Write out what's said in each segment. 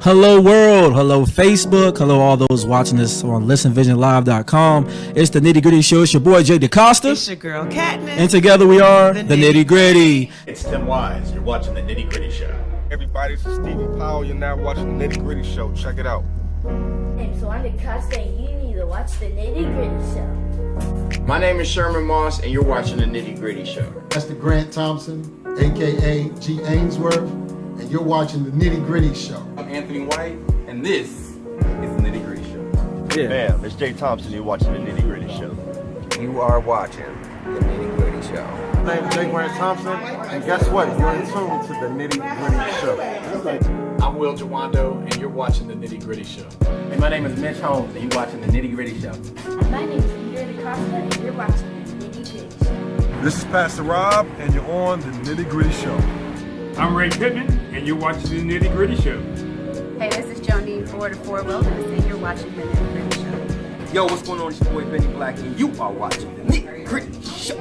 Hello world, hello Facebook, hello all those watching this on listenvisionlive.com. It's the Nitty Gritty Show. It's your boy Jay DeCosta. It's your girl Katniss. And together we are the Nitty Gritty. It's Tim Wise. You're watching the Nitty Gritty Show. Everybody, this is Stevie Powell. You're now watching the Nitty Gritty Show. Check it out. And so I'm DeCosta and you need to watch the Nitty Gritty Show. My name is Sherman Moss, and you're watching the Nitty Gritty Show. That's the Grant Thompson, a.k.a. G. Ainsworth, and you're watching the Nitty Gritty Show. I'm Anthony White, and this is the Nitty Gritty Show. Yeah. Bam, it's Jay Thompson. You're watching the Nitty Gritty Show. You are watching the Nitty Gritty Show. My name is Jay Grant Thompson, and guess what? You're in tune to the Nitty Gritty Show. I'm Will Jawando, and you're watching the Nitty Gritty Show. And my name is Mitch Holmes, and you're watching the Nitty Gritty Show. And my name is Peter DeCosta and you're watching the Nitty Gritty Show. This is Pastor Rob, and you're on the Nitty Gritty Show. I'm Ray Pittman, and you're watching the Nitty Gritty Show. Hey, this is Joni Ford of Ford Wilderness, and you're watching the Nitty Gritty Show. Yo, what's going on? It's your boy Benny Black, and you are watching the Nitty Gritty Show.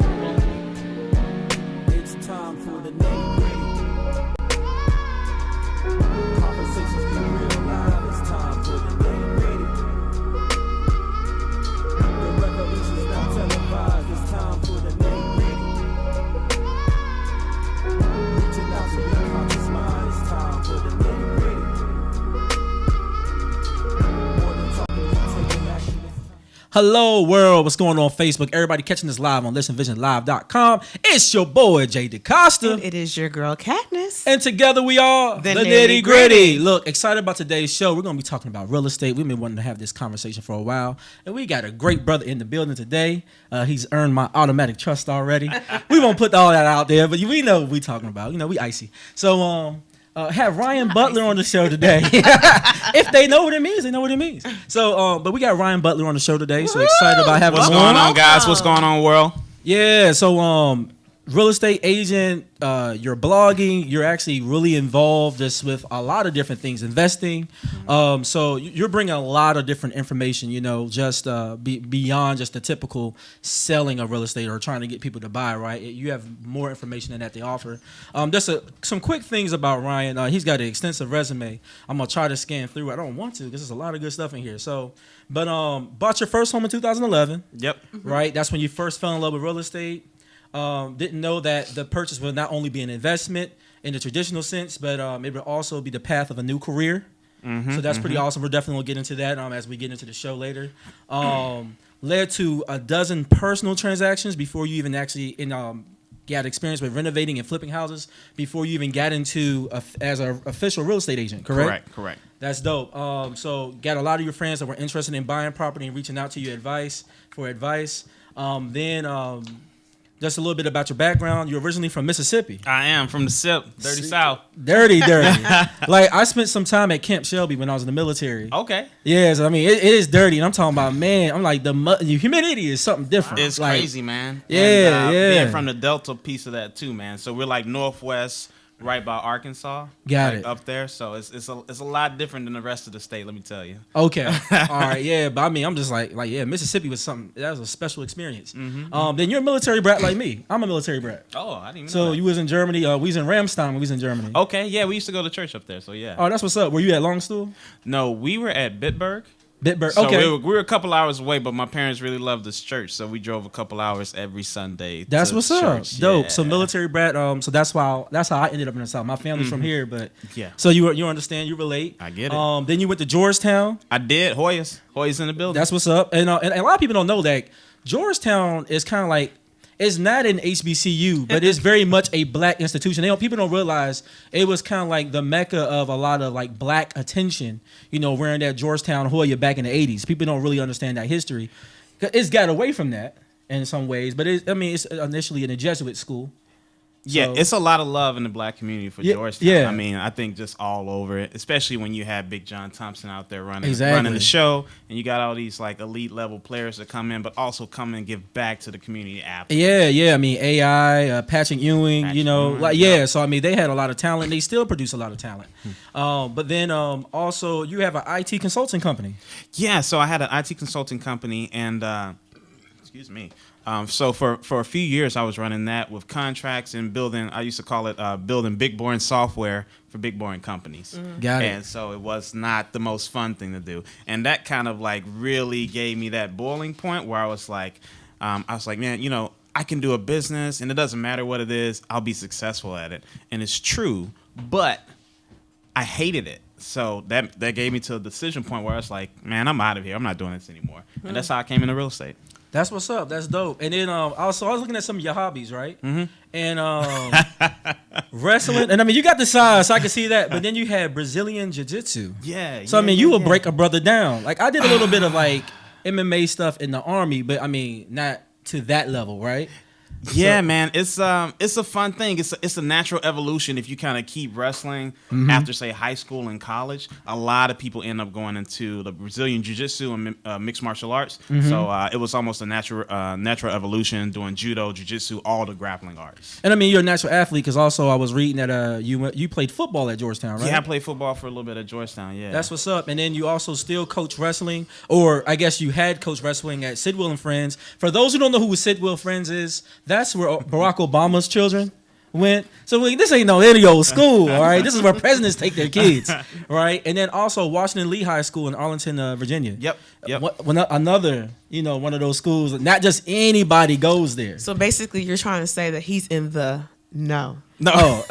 It's time for the Nitty Gritty. Conversations get real live. It's time for the Nitty Gritty. The revolution's not televised. It's time for the Nitty Gritty. Reaching out to your conscious mind. It's time for the Nitty Gritty. More than talking, we're taking action. Hello world, what's going on Facebook? Everybody catching this live on listenvisionlive.com. It's your boy Jay DeCosta. And it is your girl Katniss. And together we are The Nitty Nitty Gritty. Gritty. Look, excited about today's show. We're going to be talking about real estate. We've been wanting to have this conversation for a while. And we got a great brother in the building today. He's earned my automatic trust already. We won't put all that out there, but we know what we're talking about. You know, we icy. So, have Ryan Butler on the show today. If they know what it means, they know what it means. So, but we got Ryan Butler on the show today. So excited about having him on. What's going on, guys? What's going on, world? Yeah, so real estate agent, you're blogging, you're actually really involved just with a lot of different things, investing. So you're bringing a lot of different information, you know, just beyond just the typical selling of real estate or trying to get people to buy, right? You have more information than that they offer. Just some quick things about Ryan. He's got an extensive resume. I'm going to try to scan through. I don't want to because there's a lot of good stuff in here. So, but bought your first home in 2011. Yep. Right? That's when you first fell in love with real estate. Didn't know that the purchase would not only be an investment in the traditional sense, but it would also be the path of a new career. So that's pretty awesome. We're definitely going to get into that as we get into the show later. Led to a dozen personal transactions before you even actually got experience with renovating and flipping houses before you even got into as an official real estate agent, correct? Correct. That's dope. So got a lot of your friends that were interested in buying property and reaching out to you for advice. Just a little bit about your background. You're originally from Mississippi. I am from the SIP, Dirty South. Dirty. Like, I spent some time at Camp Shelby when I was in the military. Okay. Yes, I mean, it is dirty. And I'm talking about, man, I'm like, the humidity is something different. It's like, crazy, man. Yeah, and, being from the Delta piece of that, too, man. So we're like Northwest, right by Arkansas. Got like it. Up there. So it's a lot different than the rest of the state, let me tell you. Okay. All right, yeah. But I mean, I'm just like, yeah, Mississippi was something, that was a special experience. Then you're a military brat like me. I'm a military brat. Oh, I didn't even know So that. you was in Germany. We was in Ramstein when we was in Germany. Okay, yeah, we used to go to church up there, so yeah. Oh, that's what's up. Were you at Longstool? No, we were at Bitburg. So we were a couple hours away, but my parents really loved this church, so we drove a couple hours every Sunday. That's what's up. church. Dope. Yeah. So military brat. So that's how I ended up in the South. My family's from here, but Yeah. So you understand, you relate. I get it. Then you went to Georgetown. I did. Hoyas in the building. That's what's up. And a lot of people don't know that Georgetown is kind of like, it's not an HBCU, but it's very much a black institution. People don't realize it was kind of like the mecca of a lot of like black attention, you know, wearing that Georgetown Hoya back in the 80s. People don't really understand that history. It's got away from that in some ways, but it's initially in a Jesuit school. Yeah, So- it's a lot of love in the black community for Georgetown. yeah. I mean, I think just all over it, especially when you have Big John Thompson out there running the show, and you got all these like elite level players that come in, but also come and give back to the community after. Yeah. I mean, AI, Patrick Ewing, Patrick you know, Ewing, like yeah. So I mean, they had a lot of talent. They still produce a lot of talent. But then also you have an IT consulting company. Yeah, so I had an IT consulting company, and excuse me. So for a few years, I was running that with contracts and building. I used to call it building big boring software for big boring companies. Got it. And so it was not the most fun thing to do. And that kind of like really gave me that boiling point where I was like, man, you know, I can do a business and it doesn't matter what it is. I'll be successful at it. And it's true, but I hated it. So that gave me to a decision point where I was like, man, I'm out of here. I'm not doing this anymore. And that's how I came into real estate. That's what's up. That's dope. And then also I was looking at some of your hobbies, right? Mm-hmm. And wrestling. And I mean, you got the size, so I can see that. But then you had Brazilian jiu-jitsu. Yeah. So I mean, you would break a brother down. Like I did a little bit of like MMA stuff in the Army, but I mean, not to that level, right? Yeah, man, it's a fun thing. It's a natural evolution if you kind of keep wrestling after say high school and college. A lot of people end up going into the Brazilian jiu-jitsu and mixed martial arts. So it was almost a natural evolution doing judo, jiu-jitsu, all the grappling arts. And I mean, you're a natural athlete because also I was reading that you played football at Georgetown, right? Yeah, I played football for a little bit at Georgetown. Yeah, that's what's up. And then you also still coach wrestling, or I guess you had coached wrestling at Sidwell and Friends. For those who don't know who Sidwell Friends is, that's where Barack Obama's children went. So this ain't no any old school, all right? This is where presidents take their kids, right? And then also Washington Lee High School in Arlington, Virginia. Yep. Another, one of those schools. Not just anybody goes there. So basically, you're trying to say that he's in the no. No,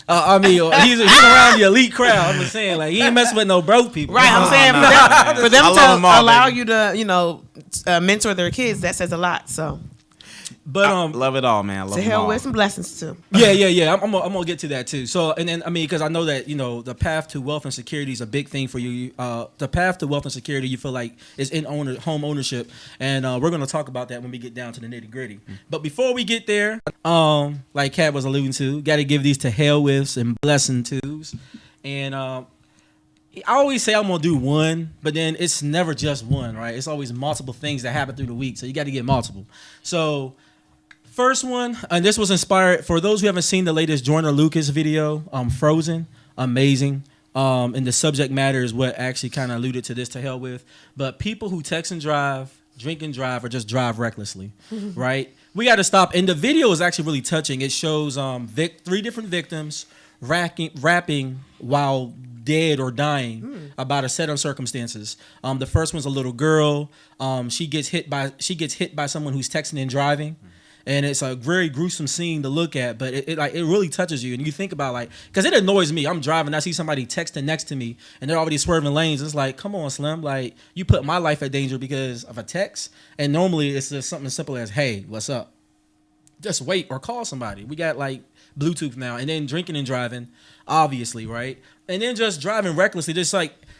I mean he's around the elite crowd. I'm just saying, like he ain't messing with no broke people. Right, I'm saying for them to allow you to, mentor their kids, that says a lot. So. But I love it all, man. To hell with some blessings too. Yeah. I'm gonna get to that too. So, and then I mean, because I know that the path to wealth and security is a big thing for you. The path to wealth and security, you feel like is in home ownership, and we're gonna talk about that when we get down to the nitty gritty. But before we get there, like Kat was alluding to, got to give these to hell withs and blessing twos, and I always say I'm gonna do one, but then it's never just one, right? It's always multiple things that happen through the week, so you got to get multiple. So. First one, and this was inspired for those who haven't seen the latest Joyner Lucas video, Frozen, amazing. And the subject matter is what actually kind of alluded to this to hell with. But people who text and drive, drink and drive, or just drive recklessly, right? We got to stop. And the video is actually really touching. It shows 3 different victims rapping while dead or dying about a set of circumstances. The first one's a little girl. She gets hit by someone who's texting and driving. And it's a very gruesome scene to look at, but it really touches you. And you think about because it annoys me. I'm driving, I see somebody texting next to me, and they're already swerving lanes. It's like, come on, Slim. Like, you put my life at danger because of a text. And normally it's just something as simple as, hey, what's up? Just wait or call somebody. We got Bluetooth now. And then drinking and driving, obviously, right? And then just driving recklessly, just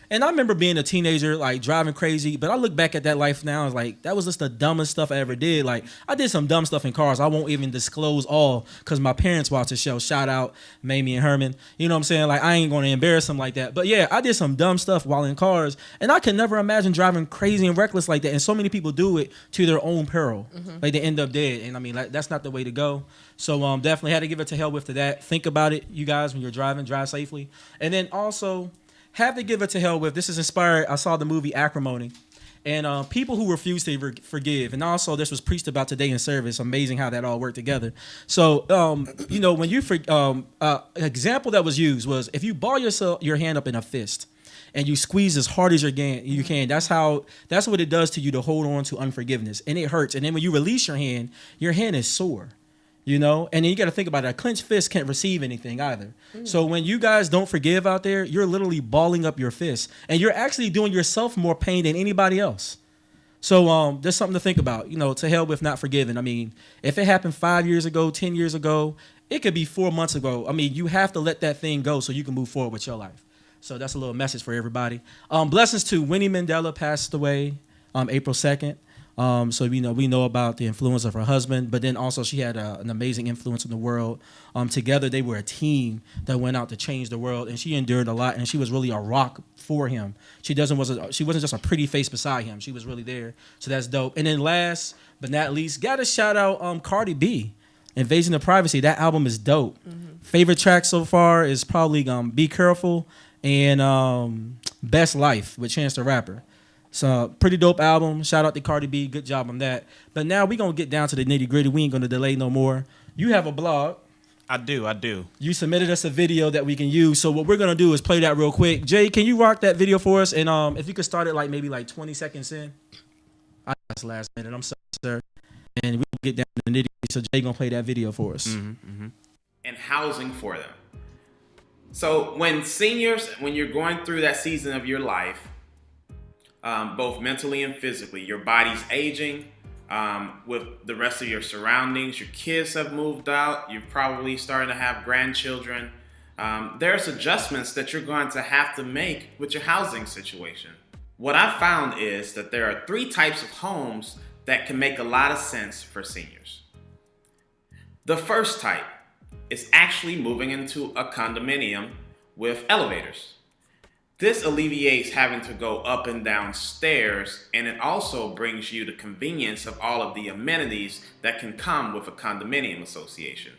and I remember being a teenager, driving crazy, but I look back at that life now, and that was just the dumbest stuff I ever did. I did some dumb stuff in cars. I won't even disclose all because my parents watch the show. Shout out Mamie and Herman. You know what I'm saying? I ain't going to embarrass them like that. But yeah, I did some dumb stuff while in cars, and I can never imagine driving crazy and reckless like that. And so many people do it to their own peril. They end up dead. And I mean, that's not the way to go. So definitely had to give it to hell with to that. Think about it, you guys, when you're driving, drive safely. And then also, have to give it to hell with. This is inspired. I saw the movie Acrimony, and people who refuse to forgive. And also, this was preached about today in service. Amazing how that all worked together. So, when you an example that was used was if you ball your hand up in a fist and you squeeze as hard as you can. That's what it does to you to hold on to unforgiveness, and it hurts. And then when you release your hand is sore. And then you got to think about it. A clenched fist can't receive anything either. So when you guys don't forgive out there, you're literally balling up your fist, and you're actually doing yourself more pain than anybody else. So there's something to think about. To hell with not forgiving. I mean, if it happened 5 years ago, 10 years ago, it could be 4 months ago. I mean, you have to let that thing go so you can move forward with your life. So that's a little message for everybody. Blessings to Winnie Mandela, passed away April 2nd. So we know about the influence of her husband, but then also she had an amazing influence in the world. Together they were a team that went out to change the world, and she endured a lot, and she was really a rock for him. She wasn't just a pretty face beside him. She was really there. So that's dope. And then last but not least, gotta shout out Cardi B, Invasion of Privacy. That album is dope. Favorite track so far is probably Be Careful and Best Life with Chance the Rapper. It's a pretty dope album. Shout out to Cardi B. Good job on that. But now we're going to get down to the nitty gritty. We ain't going to delay no more. You have a blog. I do. You submitted us a video that we can use. So what we're going to do is play that real quick. Jay, can you rock that video for us? And if you could start it maybe 20 seconds in. That's last minute. I'm sorry, sir. And we'll get down to the nitty. So Jay going to play that video for us. And housing for them. So when you're going through that season of your life, both mentally and physically, your body's aging, with the rest of your surroundings, your kids have moved out, you're probably starting to have grandchildren. There's adjustments that you're going to have to make with your housing situation. What I found is that there are 3 types of homes that can make a lot of sense for seniors. The first type is actually moving into a condominium with elevators. This alleviates having to go up and down stairs, and it also brings you the convenience of all of the amenities that can come with a condominium association.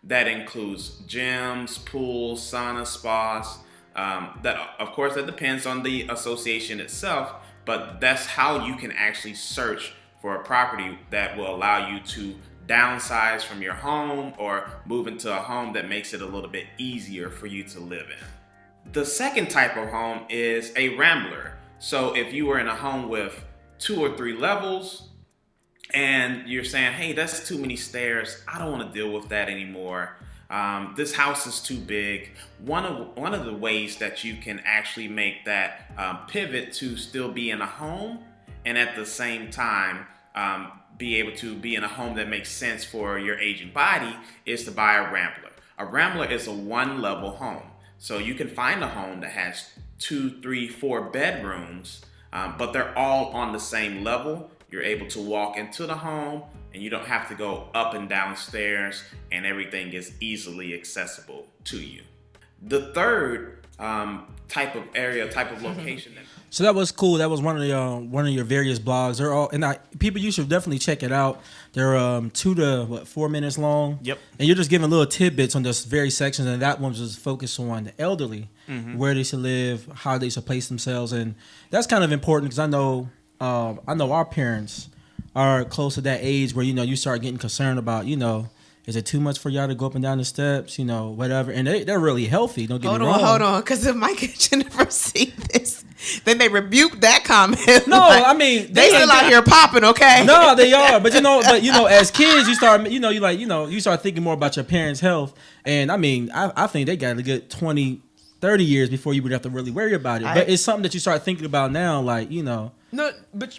That includes gyms, pools, saunas, spas. Of course, that depends on the association itself, but that's how you can actually search for a property that will allow you to downsize from your home or move into a home that makes it a little bit easier for you to live in. The second type of home is a rambler. So if you were in a home with 2 or 3 levels and you're saying, hey, that's too many stairs, I don't want to deal with that anymore. This house is too big. One of the ways that you can actually make that pivot to still be in a home and at the same time be able to be in a home that makes sense for your aging body is to buy a rambler. A rambler is a 1-level home. So you can find a home that has 2, 3, 4 bedrooms, but they're all on the same level. You're able to walk into the home and you don't have to go up and down stairs, and everything is easily accessible to you. The third type of location. So that was cool. That was one of your various blogs. They're all people. You should definitely check it out. They're 2 to 4 minutes long. Yep. And you're just giving little tidbits on those various sections, and that one was just focused on the elderly, where they should live, how they should place themselves, and that's kind of important because I know our parents are close to that age where you start getting concerned about is it too much for y'all to go up and down the steps, whatever, and they're really healthy. Don't get me wrong. Hold on, because if Mike and Jennifer see this, then they rebuke that comment. No, I mean they still out here popping, okay? No, they are, but as kids, you start, you start thinking more about your parents' health, and I mean, I think they got a good 20, 30 years before you would have to really worry about it. But it's something that you start thinking about now, No, but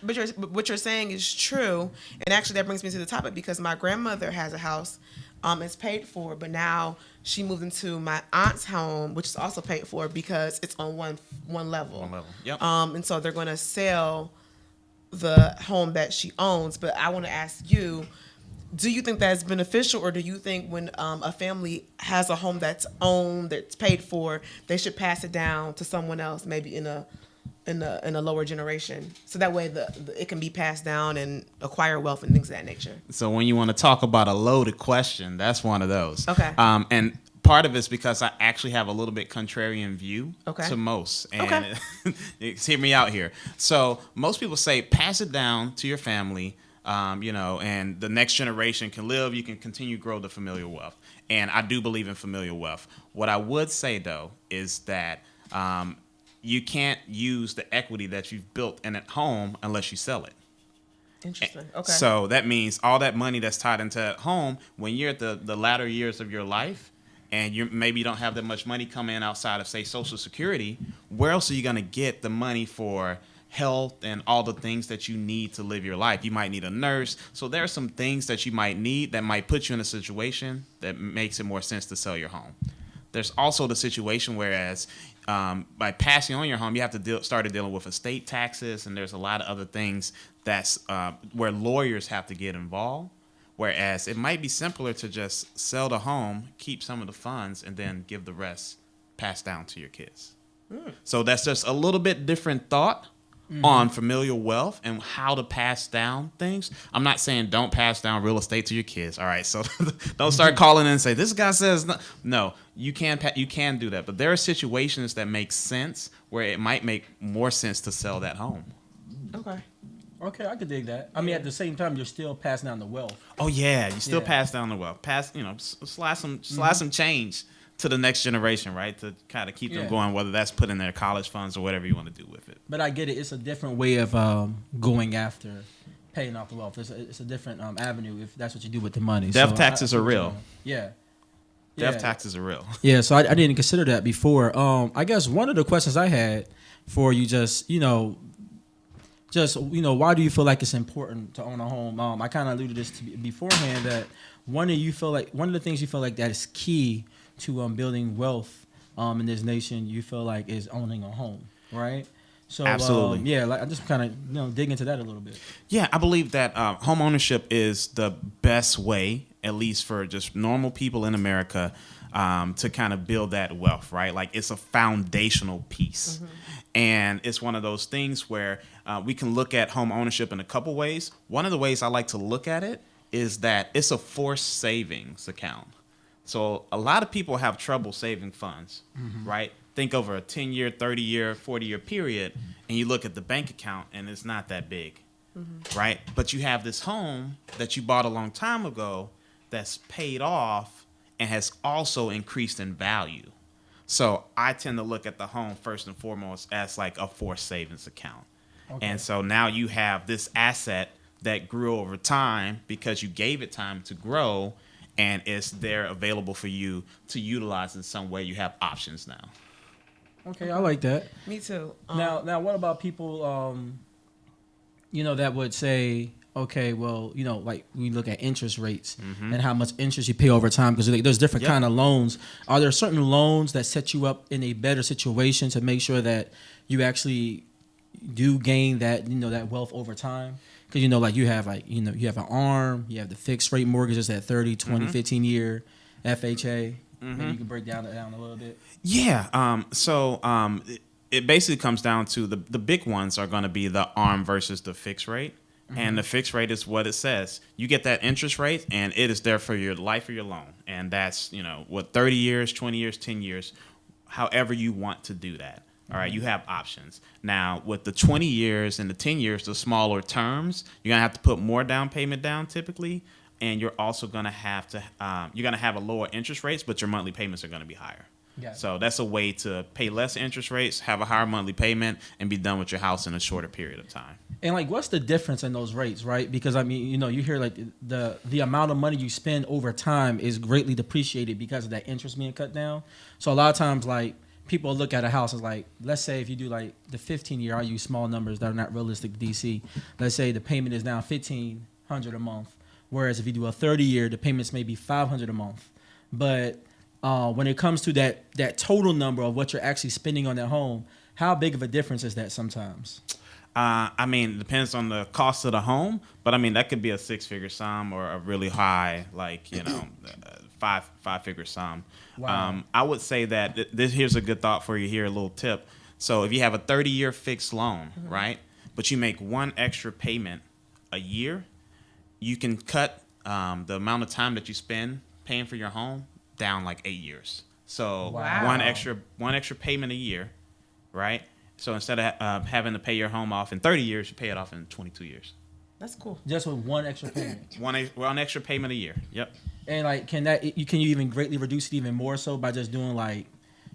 what you're saying is true, and actually that brings me to the topic because my grandmother has a house. It's paid for, but now she moved into my aunt's home, which is also paid for because it's on one level. One level. Yep. And so they're going to sell the home that she owns. But I want to ask you, do you think that's beneficial, or do you think when a family has a home that's owned, that's paid for, they should pass it down to someone else, maybe in a lower generation, so that way it can be passed down and acquire wealth and things of that nature? So when you want to talk about a loaded question, that's one of those. Okay. And part of it's because I actually have a little bit contrarian view to most. And hear me out here. So most people say pass it down to your family, and the next generation can live. You can continue to grow the familial wealth. And I do believe in familial wealth. What I would say though is that you can't use the equity that you've built in at home unless you sell it. Interesting. Okay. So that means all that money that's tied into that home, when you're at the latter years of your life and maybe you don't have that much money coming in outside of, say, Social Security, where else are you going to get the money for health and all the things that you need to live your life? You might need a nurse. So there are some things that you might need that might put you in a situation that makes it more sense to sell your home. There's also the situation whereas by passing on your home, you have to start dealing with estate taxes, and there's a lot of other things that's where lawyers have to get involved. Whereas it might be simpler to just sell the home, keep some of the funds, and then give the rest passed down to your kids. So that's just a little bit different thought on familial wealth and how to pass down things. I'm not saying don't pass down real estate to your kids. All right, so don't start calling in and say this guy says no. No, you can do that, but there are situations that make sense where it might make more sense to sell that home. Okay. Okay, I could dig that. I mean, at the same time, you're still passing down the wealth. Oh yeah, you still Yeah. pass down the wealth. Slide some change to the next generation, right? To kind of keep them Yeah. going, whether that's put in their college funds or whatever you want to do with it. But I get it. It's a different way of going after paying off the wealth. It's a different avenue if that's what you do with the money. Death So taxes are real. Yeah. Death taxes are real. Yeah, so I didn't consider that before. I guess one of the questions I had for you, why do you feel like it's important to own a home? I kind of alluded this to beforehand that one of the things you feel like that is key to building wealth in this nation, you feel like is owning a home, right? So Absolutely. I just kind of dig into that a little bit. Yeah, I believe that home ownership is the best way, at least for just normal people in America, to kind of build that wealth, right? Like it's a foundational piece. And it's one of those things where we can look at home ownership in a couple ways. One of the ways I like to look at it is that it's a forced savings account. So a lot of people have trouble saving funds, right? Think over a 10-year, 30-year, 40-year period, and you look at the bank account, and it's not that big, right? But you have this home that you bought a long time ago that's paid off and has also increased in value. So I tend to look at the home first and foremost as like a forced savings account. Okay. And so now you have this asset that grew over time because you gave it time to grow, and it's there available for you to utilize in some way. You have options now. Okay, I like that. Me too. Now, what about people, that would say, okay, well, like we look at interest rates and how much interest you pay over time because there's different kind of loans. Are there certain loans that set you up in a better situation to make sure that you actually do gain that that wealth over time? Because you have you have an ARM, you have the fixed rate mortgages at 30, 20, 15 year FHA. Maybe you can break down a little bit. Yeah. It basically comes down to the big ones are going to be the ARM versus the fixed rate. And the fixed rate is what it says. You get that interest rate, and it is there for your life or your loan. And that's 30 years, 20 years, 10 years, however you want to do that. All right, you have options. Now, with the 20 years and the 10 years, the smaller terms, you're going to have to put more down payment down typically, and you're also going to have to have a lower interest rates, but your monthly payments are going to be higher. So that's a way to pay less interest rates, have a higher monthly payment, and be done with your house in a shorter period of time. And what's the difference in those rates, right? Because you hear like the amount of money you spend over time is greatly depreciated because of that interest being cut down. So a lot of times, people look at a house as let's say if you do the 15-year, I use small numbers that are not realistic to DC. Let's say the payment is now $1,500 a month, whereas if you do a 30-year, the payments may be $500 a month. But when it comes to that total number of what you're actually spending on that home, how big of a difference is that sometimes? It depends on the cost of the home, but that could be a 6-figure sum or a really high, five-figure sum. Wow. I would say that here's a good thought for you here, a little tip. So if you have a 30-year fixed loan, right, but you make one extra payment a year, you can cut the amount of time that you spend paying for your home down 8 years. So one extra payment a year, right? So instead of having to pay your home off in 30 years, you pay it off in 22 years. That's cool. Just with one extra payment. one extra payment a year. Yep. And can you even greatly reduce it even more so by just doing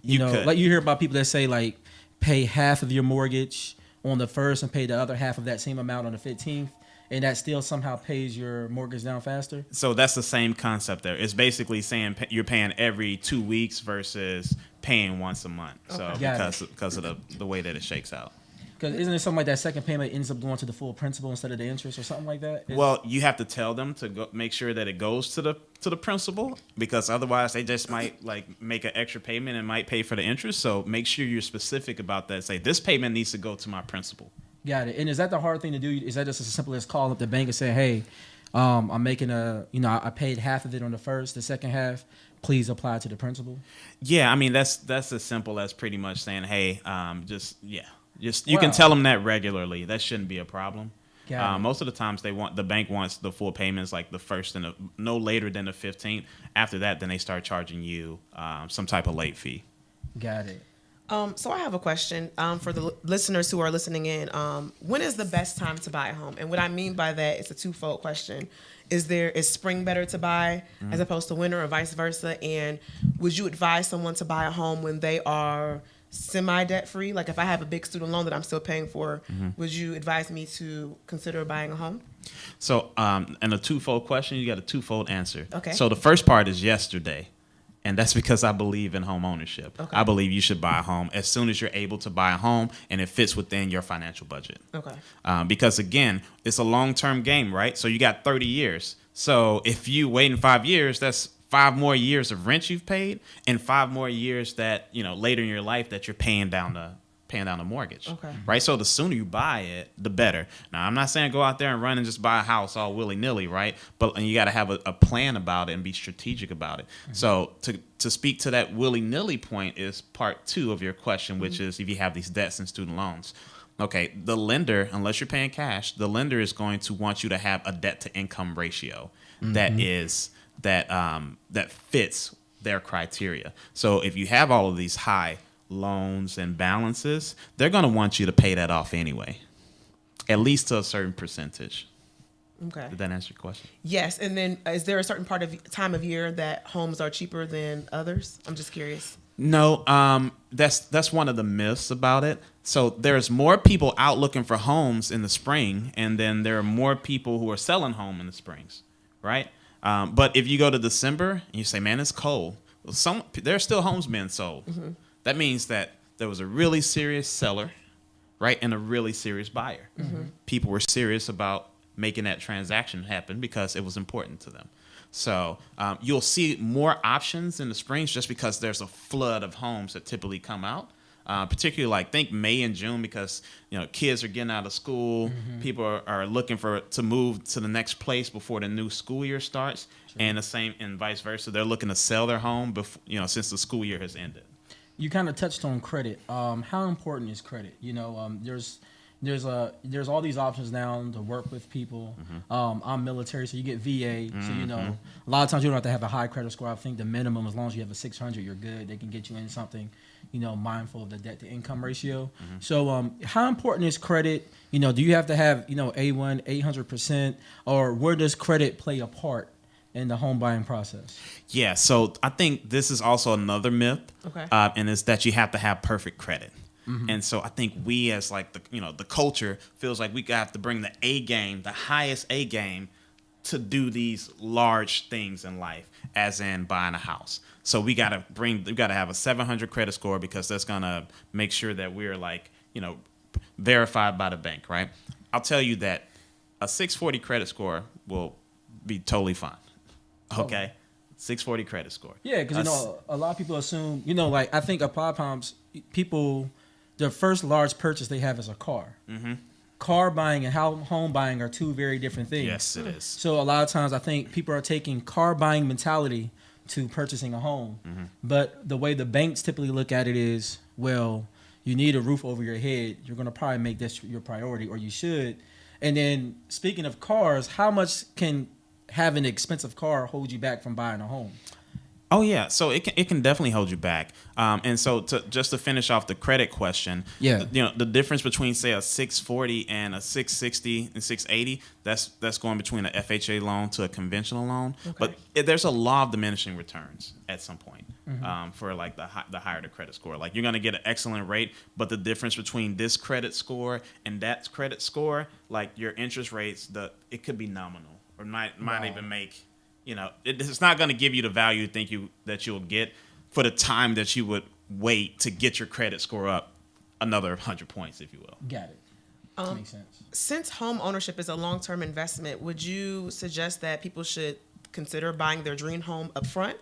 you hear about people that say pay half of your mortgage on the first and pay the other half of that same amount on the 15th, and that still somehow pays your mortgage down faster? So that's the same concept there. It's basically saying you're paying every 2 weeks versus paying once a month. Okay. So because of the way that it shakes out. Because isn't it something like that second payment ends up going to the full principal instead of the interest or something like that? Well, you have to tell them to make sure that it goes to the principal, because otherwise they just might make an extra payment and might pay for the interest. So make sure you're specific about that. Say this payment needs to go to my principal. Got it. And is that the hard thing to do? Is that just as simple as calling up the bank and saying, hey, I'm making I paid half of it on the first, the second half, please apply to the principal? Yeah, that's as simple as pretty much saying, hey, you can tell them that regularly. That shouldn't be a problem. Most of the times the bank wants the full payments the first and no later than the 15th. After that, then they start charging you some type of late fee. Got it. So I have a question for the listeners who are listening in. When is the best time to buy a home? And what I mean by that is a twofold question. Is spring better to buy as opposed to winter or vice versa? And would you advise someone to buy a home when they are semi-debt free? Like if I have a big student loan that I'm still paying for, would you advise me to consider buying a home? So, and a twofold question, you got a twofold answer. Okay. So the first part is yesterday. And that's because I believe in home ownership. Okay. I believe you should buy a home as soon as you're able to buy a home and it fits within your financial budget. Okay. Because again, it's a long-term game, right? So you got 30 years. So if you wait in 5 years, that's 5 more years of rent you've paid and 5 more years that, later in your life that you're paying down the mortgage. Okay. Right? So the sooner you buy it, the better. Now, I'm not saying go out there and run and just buy a house all willy-nilly, right? But you got to have a plan about it and be strategic about it. So to speak to that willy-nilly point is part 2 of your question, which is if you have these debts and student loans. Okay, the lender, unless you're paying cash, the lender is going to want you to have a debt-to-income ratio that fits their criteria. So if you have all of these high loans and balances, they're going to want you to pay that off anyway, at least to a certain percentage. Okay. Did that answer your question? Yes. And then is there a certain time of year that homes are cheaper than others? I'm just curious. No, that's one of the myths about it. So there's more people out looking for homes in the spring, and then there are more people who are selling home in the springs, right? But if you go to December and you say, man, it's cold, well, there's still homes being sold. That means that there was a really serious seller, right, and a really serious buyer. People were serious about making that transaction happen because it was important to them. So you'll see more options in the springs just because there's a flood of homes that typically come out. Particularly think May and June because kids are getting out of school. People are looking to move to the next place before the new school year starts, and the same and vice versa. They're looking to sell their home before, since the school year has ended. You kind of touched on credit. How important is credit? There's all these options now to work with people. I'm military, so you get VA. So a lot of times you don't have to have a high credit score. I think the minimum, as long as you have a 600, you're good. They can get you in something, mindful of the debt to income ratio. So how important is credit? Do you have to have A1, 800%, or where does credit play a part in the home buying process? Yeah, so I think this is also another myth, and it's that you have to have perfect credit. And so I think we as the culture feels like we have to bring the A game, the highest A game, to do these large things in life, as in buying a house. So we gotta have a 700 credit score because that's gonna make sure that we're verified by the bank, right? I'll tell you that a 640 credit score will be totally fine. Okay, 640 credit score. Yeah, because a lot of people assume I think a lot of times people, their first large purchase they have is a car. Car buying and home buying are 2 very different things. Yes, it is. So a lot of times I think people are taking car buying mentality to purchasing a home, but the way the banks typically look at it is, well, you need a roof over your head. You're going to probably make this your priority, or you should. And then speaking of cars, how much can having an expensive car hold you back from buying a home? Oh yeah, so it can definitely hold you back. And so to finish off the credit question, the difference between say a 640 and a 660 and 680, that's going between an FHA loan to a conventional loan. But there's a law of diminishing returns at some point for the higher the credit score. You're going to get an excellent rate, but the difference between this credit score and that credit score, your interest rates, it could be nominal or might even make. It's not going to give you the value that you'll get for the time that you would wait to get your credit score up another 100 points, if you will. Got it. Makes sense. Since home ownership is a long-term investment, would you suggest that people should consider buying their dream home up front?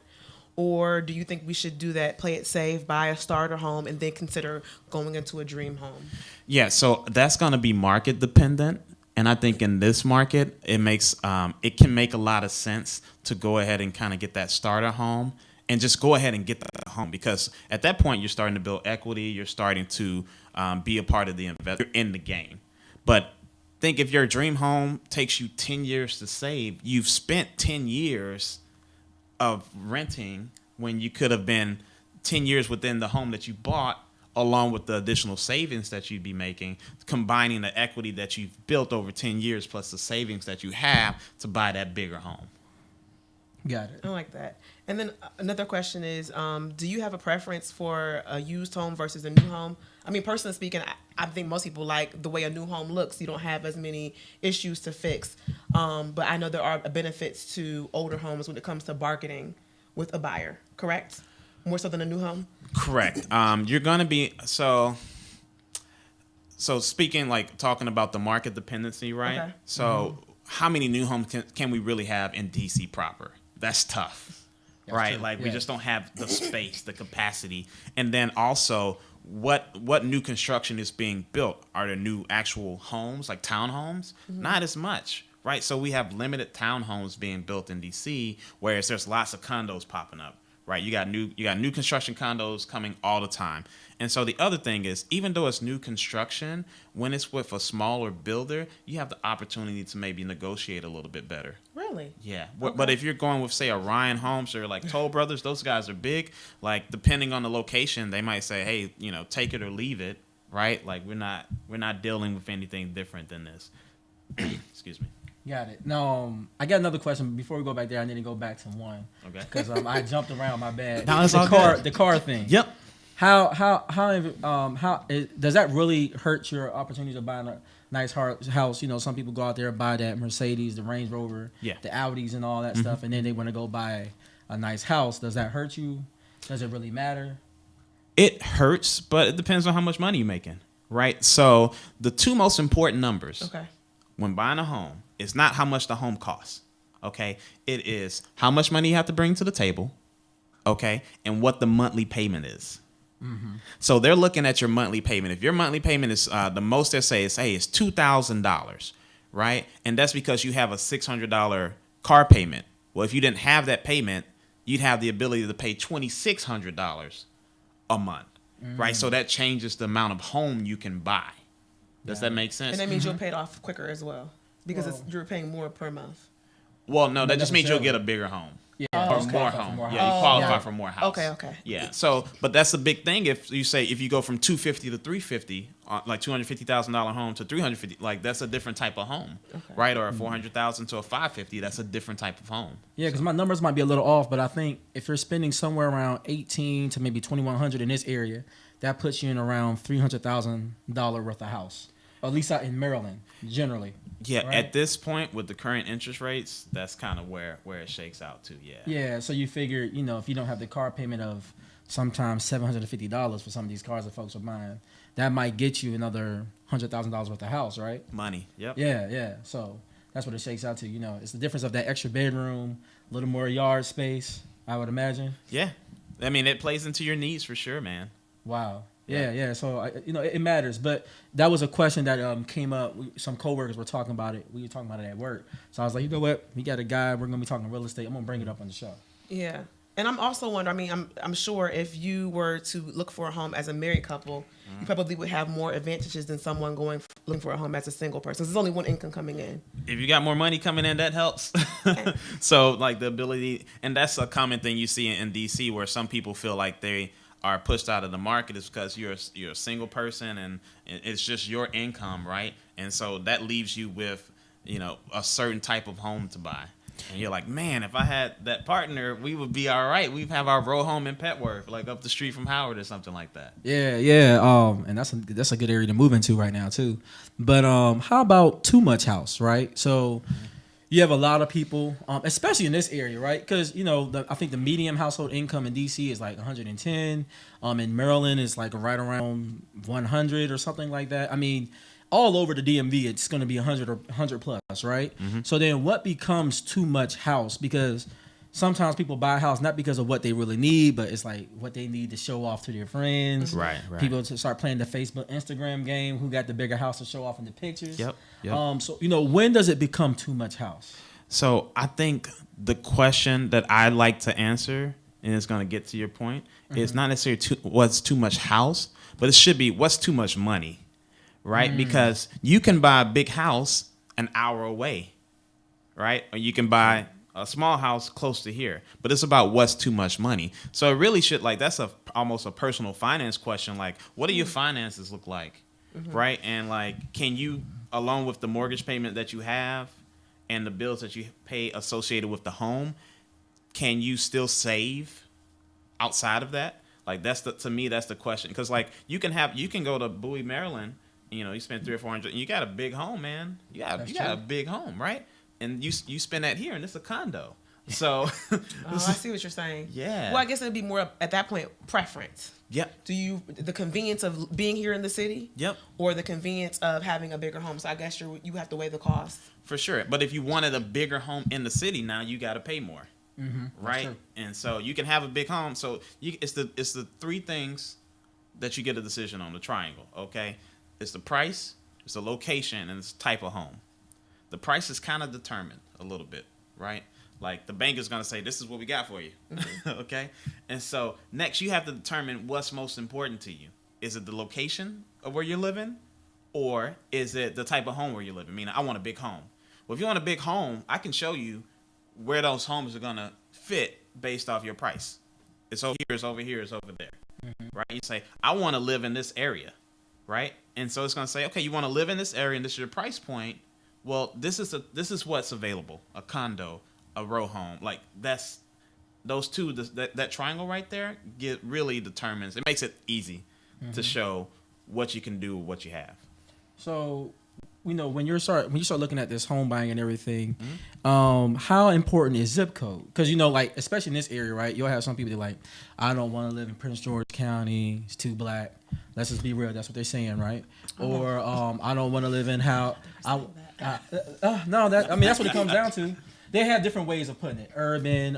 Or do you think we should do that, play it safe, buy a starter home, and then consider going into a dream home? Yeah, so that's going to be market dependent. And I think in this market, it can make a lot of sense to go ahead and kind of get that starter home and just go ahead and get that home, because at that point you're starting to build equity, you're starting to be a part of the investor in the game. But think if your dream home takes you 10 years to save, you've spent 10 years of renting when you could have been 10 years within the home that you bought along with the additional savings that you'd be making, combining the equity that you've built over 10 years plus the savings that you have to buy that bigger home. Got it. I like that. And then another question is, do you have a preference for a used home versus a new home? I mean, personally speaking, I think most people like the way a new home looks. You don't have as many issues to fix. But I know there are benefits to older homes when it comes to bargaining with a buyer, correct? More so than a new home? Correct. You're going to be, so speaking, like talking about the market dependency, right? Okay. So how many new homes can we really have in DC proper? That's tough, right? true. Like we Yeah. just don't have the space, the capacity. And then also what new construction is being built? Are there new actual homes, like townhomes? Not as much, right? So we have limited townhomes being built in DC, whereas there's lots of condos popping up. Right, you got new construction condos coming all the time. And so the other thing is, even though it's new construction, when it's with a smaller builder, you have the opportunity to maybe negotiate a little bit better. Really? Yeah. But if you're going with, say, a Ryan Homes or like Toll Brothers, those guys are big. Like, depending on the location, they might say, hey, take it or leave it, right? Like, we're not dealing with anything different than this. Excuse me. Got it. Now, I got another question. Before we go back there, I need to go back to one. Okay. Because I jumped around. My bad. No, it's all good. The car thing. Yep. How does that really hurt your opportunity to buy a nice house? Some people go out there and buy that Mercedes, the Range Rover, Yeah. the Audis, and all that stuff, and then they want to go buy a nice house. Does that hurt you? Does it really matter? It hurts, but it depends on how much money you're making, right? So the two most important numbers Okay. when buying a home is not how much the home costs, okay? It is how much money you have to bring to the table, okay, and what the monthly payment is. So they're looking at your monthly payment. If your monthly payment is the most they say is, hey, it's $2,000, right? And that's because you have a $600 car payment. Well, if you didn't have that payment, you'd have the ability to pay $2,600 a month, right? So that changes the amount of home you can buy. Does that make sense? And that means you'll pay it off quicker as well because you're paying more per month. Well, no, that just means you'll necessarily. get a bigger home. Yeah. Or more home. Yeah, you qualify for more house. Okay. Yeah. So, but that's a big thing. If you go from 250 to 350, like $250,000 home to 350, like that's a different type of home, right? Or a 400,000 to a 550, that's a different type of home. Yeah, because my numbers might be a little off, but I think if you're spending somewhere around 18 to maybe 2,100 in this area, that puts you in around $300,000 worth of house, at least out in Maryland, generally. Yeah, right? at this point with the current interest rates, that's kind of where it shakes out to. Yeah. Yeah, so you figure, if you don't have the car payment of sometimes $750 for some of these cars that folks are buying, that might get you another $100,000 worth of house, right? Money. Yep. Yeah. So that's what it shakes out to. It's the difference of that extra bedroom, a little more yard space, I would imagine. Yeah. I mean, it plays into your needs for sure, man. Wow. Yeah. So it matters, but that was a question that came up. Some coworkers were talking about it. We were talking about it at work. So I was like, you know what? We got a guy. We're gonna be talking real estate. I'm gonna bring it up on the show. Yeah. And I'm also wondering, I'm sure if you were to look for a home as a married couple, you probably would have more advantages than someone looking for a home as a single person. There's only one income coming in. If you got more money coming in, that helps. So like the ability, and that's a common thing you see in DC where some people feel like they are pushed out of the market is because you're a single person and it's just your income, right? And so that leaves you with, a certain type of home to buy. And you're like, man, if I had that partner, we would be all right. We'd have our row home in Petworth, like up the street from Howard or something like that. Yeah. And that's a good area to move into right now too. But how about too much house, right? So you have a lot of people, especially in this area, right? Because I think the median household income in DC is like 110. In Maryland is like right around 100 or something like that. I mean, all over the DMV, it's going to be 100 or 100 plus, right? So then what becomes too much house? Because sometimes people buy a house not because of what they really need, but it's like what they need to show off to their friends. Right. People to start playing the Facebook, Instagram game, who got the bigger house to show off in the pictures. Yep. So, when does it become too much house? So I think the question that I like to answer, and it's going to get to your point, is not necessarily what's too much house, but it should be what's too much money, right? Because you can buy a big house an hour away, right? Or you can buy a small house close to here, but it's about what's too much money. So it really should, like, that's almost a personal finance question. Like, what do your finances look like, right? And like, can you, along with the mortgage payment that you have and the bills that you pay associated with the home, can you still save outside of that? Like, to me, that's the question. Because like, you can go to Bowie, Maryland, you spend $300 or $400, and you got a big home, man. You got a big home, right? And you spend that here, and it's a condo. So, I see what you're saying. Yeah. Well, I guess it'd be more at that point preference. Yep. The convenience of being here in the city? Yep. Or the convenience of having a bigger home? So I guess you have to weigh the cost. For sure. But if you wanted a bigger home in the city, now you got to pay more. Right. And so you can have a big home. So it's the three things that you get a decision on, the triangle. Okay. It's the price, it's the location, and it's the type of home. The price is kind of determined a little bit, right? Like, the bank is going to say, this is what we got for you. Okay. And so next you have to determine what's most important to you. Is it the location of where you're living, or is it the type of home where you're living? Meaning, I want a big home. Well, if you want a big home, I can show you where those homes are going to fit based off your price. It's over here, it's over here, it's over there. Right? You say, I want to live in this area. Right? And so it's going to say, okay, you want to live in this area and this is your price point. Well, this is what's available. A condo, a row home. Like, that's those two, that triangle right there really determines, it makes it easy to show what you can do with what you have. So, when you start looking at this home buying and everything, how important is zip code? Because like, especially in this area, right? You'll have some people that like, I don't want to live in Prince George County. It's too black. Let's just be real. That's what they're saying, right? Or I don't want to live in how. That's what it comes down to. They have different ways of putting it. Urban,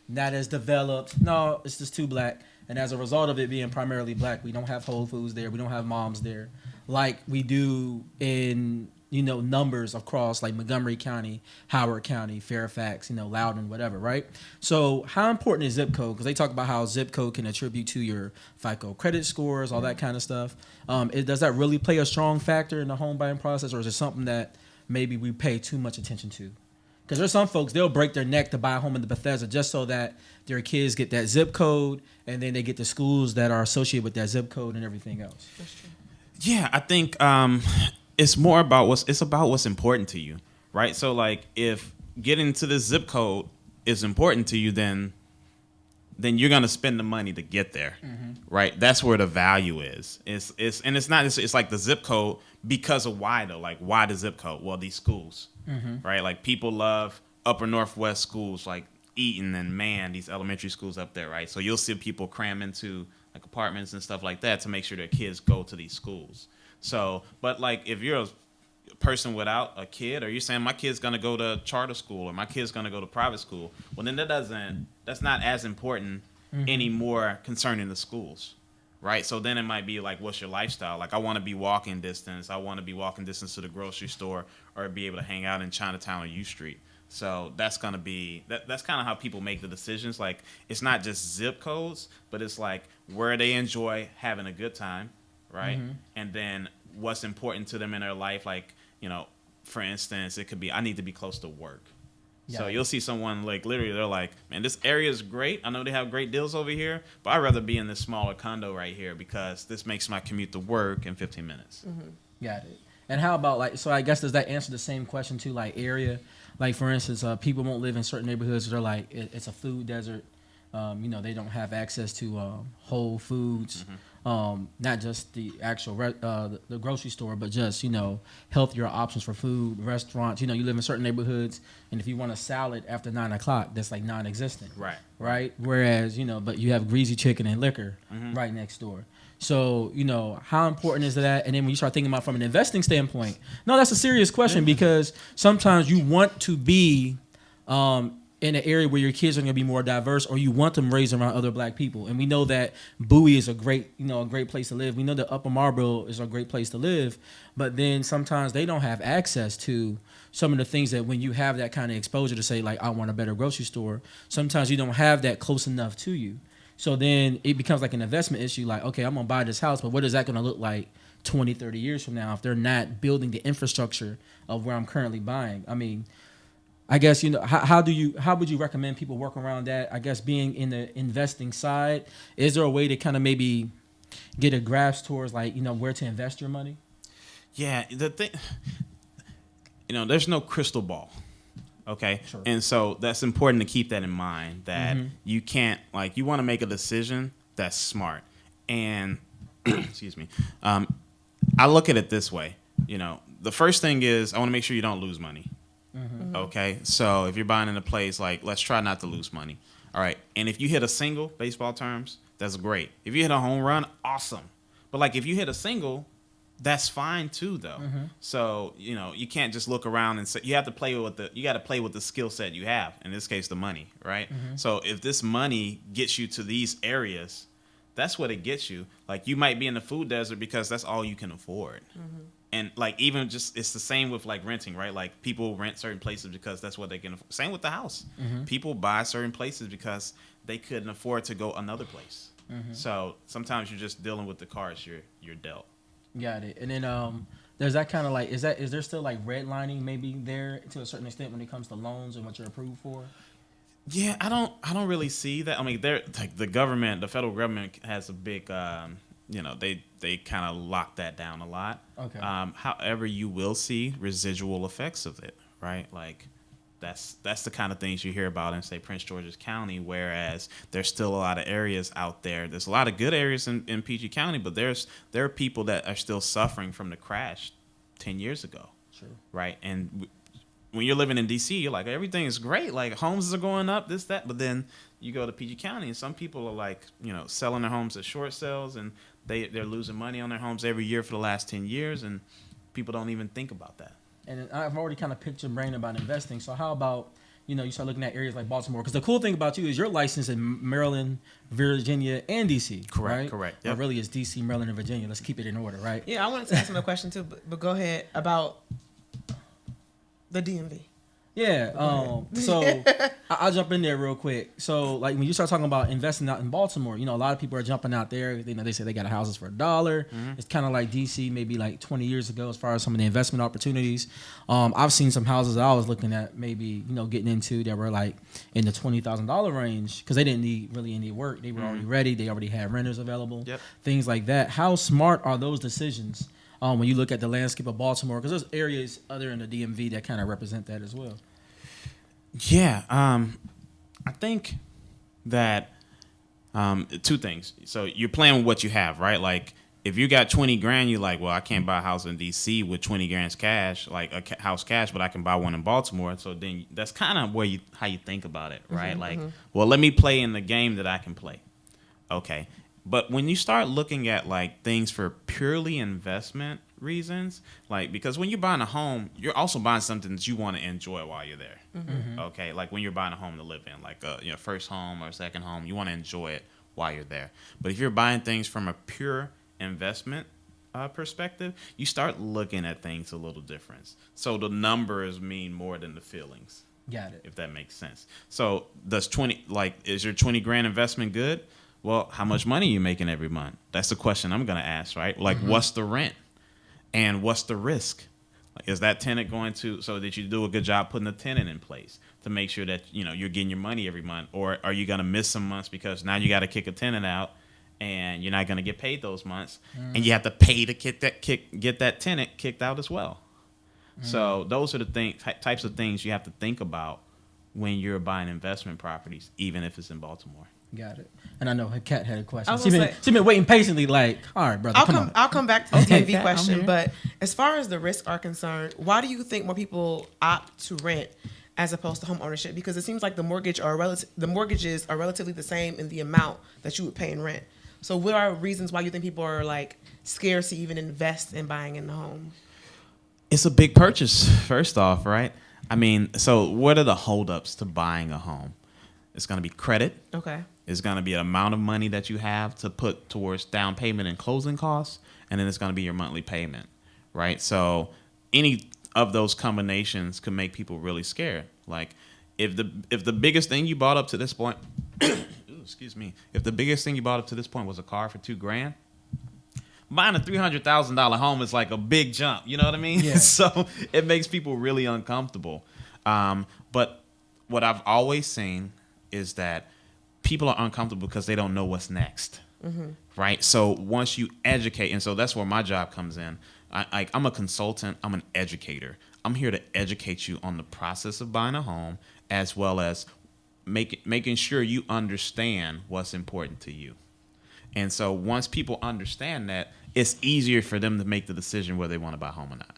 not as developed. No, it's just too black. And as a result of it being primarily black, we don't have Whole Foods there. We don't have moms there, like we do in numbers across like Montgomery County, Howard County, Fairfax, Loudoun, whatever, right? So how important is zip code? Because they talk about how zip code can attribute to your FICO credit scores, all that kind of stuff. Does that really play a strong factor in the home buying process, or is it something that maybe we pay too much attention to? Because there's some folks, they'll break their neck to buy a home in the Bethesda just so that their kids get that zip code, and then they get the schools that are associated with that zip code and everything else. That's true. Yeah, I think it's more about what's important to you, right? So like, if getting to this zip code is important to you, then you're gonna spend the money to get there, right? That's where the value is. It's like the zip code because of why though. Like, why the zip code? Well, these schools, right? Like, people love upper Northwest schools like Eaton and these elementary schools up there, right? So you'll see people cram into like apartments and stuff like that to make sure their kids go to these schools. So, but like, if you're a person without a kid, or you're saying my kid's gonna go to charter school or my kid's gonna go to private school, well then that's not as important anymore concerning the schools, right? So then it might be like, what's your lifestyle? Like, I want to be walking distance. I want to be walking distance to the grocery store, or be able to hang out in Chinatown or U Street. So that's gonna be that's kind of how people make the decisions. Like, it's not just zip codes, but it's like where they enjoy having a good time, right? And then what's important to them in their life. Like, for instance, it could be, I need to be close to work. Yeah. So you'll see someone like, literally, they're like, man, this area is great. I know they have great deals over here, but I'd rather be in this smaller condo right here because this makes my commute to work in 15 minutes. Got it. And how about like, so I guess does that answer the same question to like area? Like, for instance, people won't live in certain neighborhoods. They're like, it's a food desert. They don't have access to Whole Foods, not just the actual the grocery store, but just healthier options for food, restaurants. You live in certain neighborhoods, and if you want a salad after 9 o'clock, that's like non-existent. Right. Whereas but you have greasy chicken and liquor right next door. So how important is that? And then when you start thinking about from an investing standpoint, no, that's a serious question because sometimes you want to be in an area where your kids are going to be more diverse, or you want them raised around other black people. And we know that Bowie is a great place to live. We know that Upper Marlboro is a great place to live, but then sometimes they don't have access to some of the things that when you have that kind of exposure to say, like, I want a better grocery store, sometimes you don't have that close enough to you. So then it becomes like an investment issue. Like, okay, I'm going to buy this house, but what is that going to look like 20, 30 years from now if they're not building the infrastructure of where I'm currently buying? I mean, I guess, how would you recommend people work around that? I guess being in the investing side, is there a way to kind of maybe get a grasp towards like, where to invest your money? Yeah, the thing, there's no crystal ball. Okay. Sure. And so that's important to keep that in mind, that you can't, like, you want to make a decision that's smart. And excuse me. I look at it this way. The first thing is I want to make sure you don't lose money. Okay. So if you're buying in a place, like, let's try not to lose money. All right. And if you hit a single, baseball terms, that's great. If you hit a home run, awesome. But like, if you hit a single, that's fine too, though. So, you can't just look around and say, you got to play with the skill set you have. In this case, the money, right? So if this money gets you to these areas, that's what it gets you. Like, you might be in the food desert because that's all you can afford. And like, even just, it's the same with like renting, right? Like, people rent certain places because that's what they can afford. Same with the house. People buy certain places because they couldn't afford to go another place. So sometimes you're just dealing with the cards you're dealt. Got it. And then there's that kind of like, is there still like redlining maybe there to a certain extent when it comes to loans and what you're approved for? Yeah, I don't really see that. I mean, they're like, the federal government has a big, they kind of lock that down a lot. Okay. However, you will see residual effects of it, right? Like, that's the kind of things you hear about in, say, Prince George's County, whereas there's still a lot of areas out there. There's a lot of good areas in PG County, but there are people that are still suffering from the crash 10 years ago. Sure. Right? And when you're living in D.C., you're like, everything is great. Like, homes are going up, this, that. But then you go to PG County, and some people are like, selling their homes at short sales, and they're losing money on their homes every year for the last 10 years, and people don't even think about that. And I've already kind of picked your brain about investing. So how about, you start looking at areas like Baltimore? Because the cool thing about you is you're licensed in Maryland, Virginia, and D.C., right? Correct. Yep. Or really, it's D.C., Maryland, and Virginia. Let's keep it in order, right? Yeah, I wanted to ask him a question, too, but go ahead about the DMV. Yeah. So I'll jump in there real quick. So like, when you start talking about investing out in Baltimore, a lot of people are jumping out there. They say they got houses for $1. It's kind of like DC, maybe like 20 years ago, as far as some of the investment opportunities. I've seen some houses I was looking at, maybe getting into, that were like in the $20,000 range, because they didn't need really any work. They were already ready. They already had renters available. Yep. Things like that. How smart are those decisions? When you look at the landscape of Baltimore, because there's areas other in the DMV that kind of represent that as well. Yeah, I think that two things. So you're playing with what you have, right? Like, if you got 20 grand, you're like, well, I can't buy a house in DC with 20 grand cash, like a house cash, but I can buy one in Baltimore. So then that's kind of how you think about it, right? Well, let me play in the game that I can play. Okay. But when you start looking at like things for purely investment reasons, like, because when you're buying a home, you're also buying something that you want to enjoy while you're there. Okay, like when you're buying a home to live in, like a first home or second home, you want to enjoy it while you're there. But if you're buying things from a pure investment perspective, you start looking at things a little different. So the numbers mean more than the feelings. Got it. If that makes sense. So is your 20 grand investment good? Well, how much money are you making every month? That's the question I'm going to ask, right? Like, what's the rent? And what's the risk? Like, is that tenant so did you do a good job putting a tenant in place to make sure that, you're getting your money every month? Or are you going to miss some months because now you got to kick a tenant out and you're not going to get paid those months? And you have to pay to get that tenant kicked out as well. So those are the types of things you have to think about when you're buying investment properties, even if it's in Baltimore. Got it. And I know her cat had a question. She's been waiting patiently, like, all right, brother, I'll come back to the DMV question. But as far as the risks are concerned, why do you think more people opt to rent as opposed to home ownership? Because it seems like the mortgages are relatively the same in the amount that you would pay in rent. So what are reasons why you think people are like scared to even invest in buying in the home? It's a big purchase, first off, right? I mean, so what are the holdups to buying a home? It's going to be credit. Okay. It's going to be an amount of money that you have to put towards down payment and closing costs, and then it's going to be your monthly payment, right? So any of those combinations could make people really scared. Like, if the biggest thing you bought up to this point, if the biggest thing you bought up to this point was a car for $2,000, buying a $300,000 home is like a big jump. You know what I mean? Yeah. So it makes people really uncomfortable. But what I've always seen is that people are uncomfortable because they don't know what's next. Right. So once you educate, and so that's where my job comes in. I'm a consultant. I'm an educator. I'm here to educate you on the process of buying a home, as well as making sure you understand what's important to you. And so once people understand that, it's easier for them to make the decision whether they want to buy a home or not.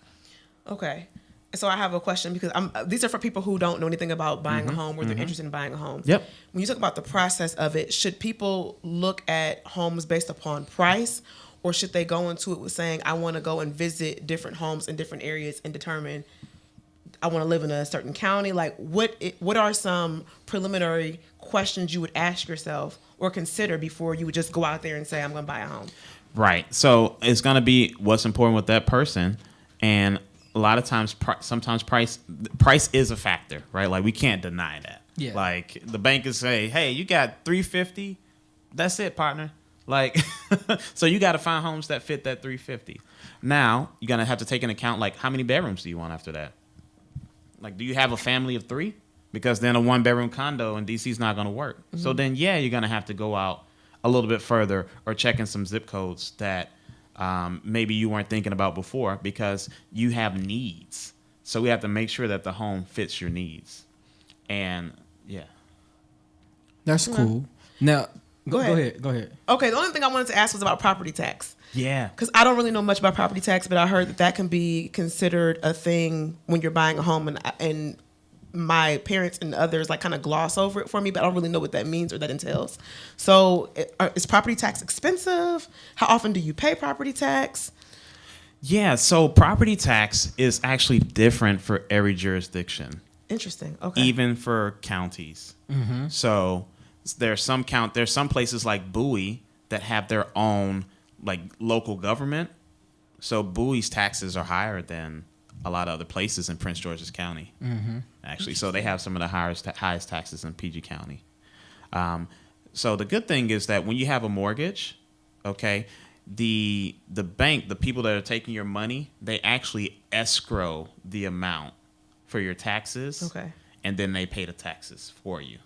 Okay. So I have a question because these are for people who don't know anything about buying a home or they're interested in buying a home. Yep. When you talk about the process of it, should people look at homes based upon price, or should they go into it with saying, I want to go and visit different homes in different areas and determine I want to live in a certain county? Like, what are some preliminary questions you would ask yourself or consider before you would just go out there and say, I'm going to buy a home? Right. So it's going to be what's important with that person. And a lot of times, sometimes price is a factor, right? Like, we can't deny that. Yeah. Like, the bankers say, hey, you got $350. That's it, partner. Like, so you got to find homes that fit that $350. Now, you're going to have to take into account, like, how many bedrooms do you want after that? Like, do you have a family of 3? Because then a 1-bedroom condo in DC is not going to work. So then, yeah, you're going to have to go out a little bit further or check in some zip codes that maybe you weren't thinking about before, because you have needs. So we have to make sure that the home fits your needs. And yeah. That's cool. Now, go ahead. Okay, the only thing I wanted to ask was about property tax. Yeah. Because I don't really know much about property tax, but I heard that can be considered a thing when you're buying a home, and my parents and others like kind of gloss over it for me, but I don't really know what that means or that entails. So is property tax expensive? How often do you pay property tax? Yeah, so property tax is actually different for every jurisdiction. Interesting. Okay. Even for counties. So there's some places like Bowie that have their own like local government. So Bowie's taxes are higher than a lot of other places in Prince George's County, actually. So they have some of the highest taxes in PG County. So the good thing is that when you have a mortgage, okay, the bank, the people that are taking your money, they actually escrow the amount for your taxes, okay, and then they pay the taxes for you.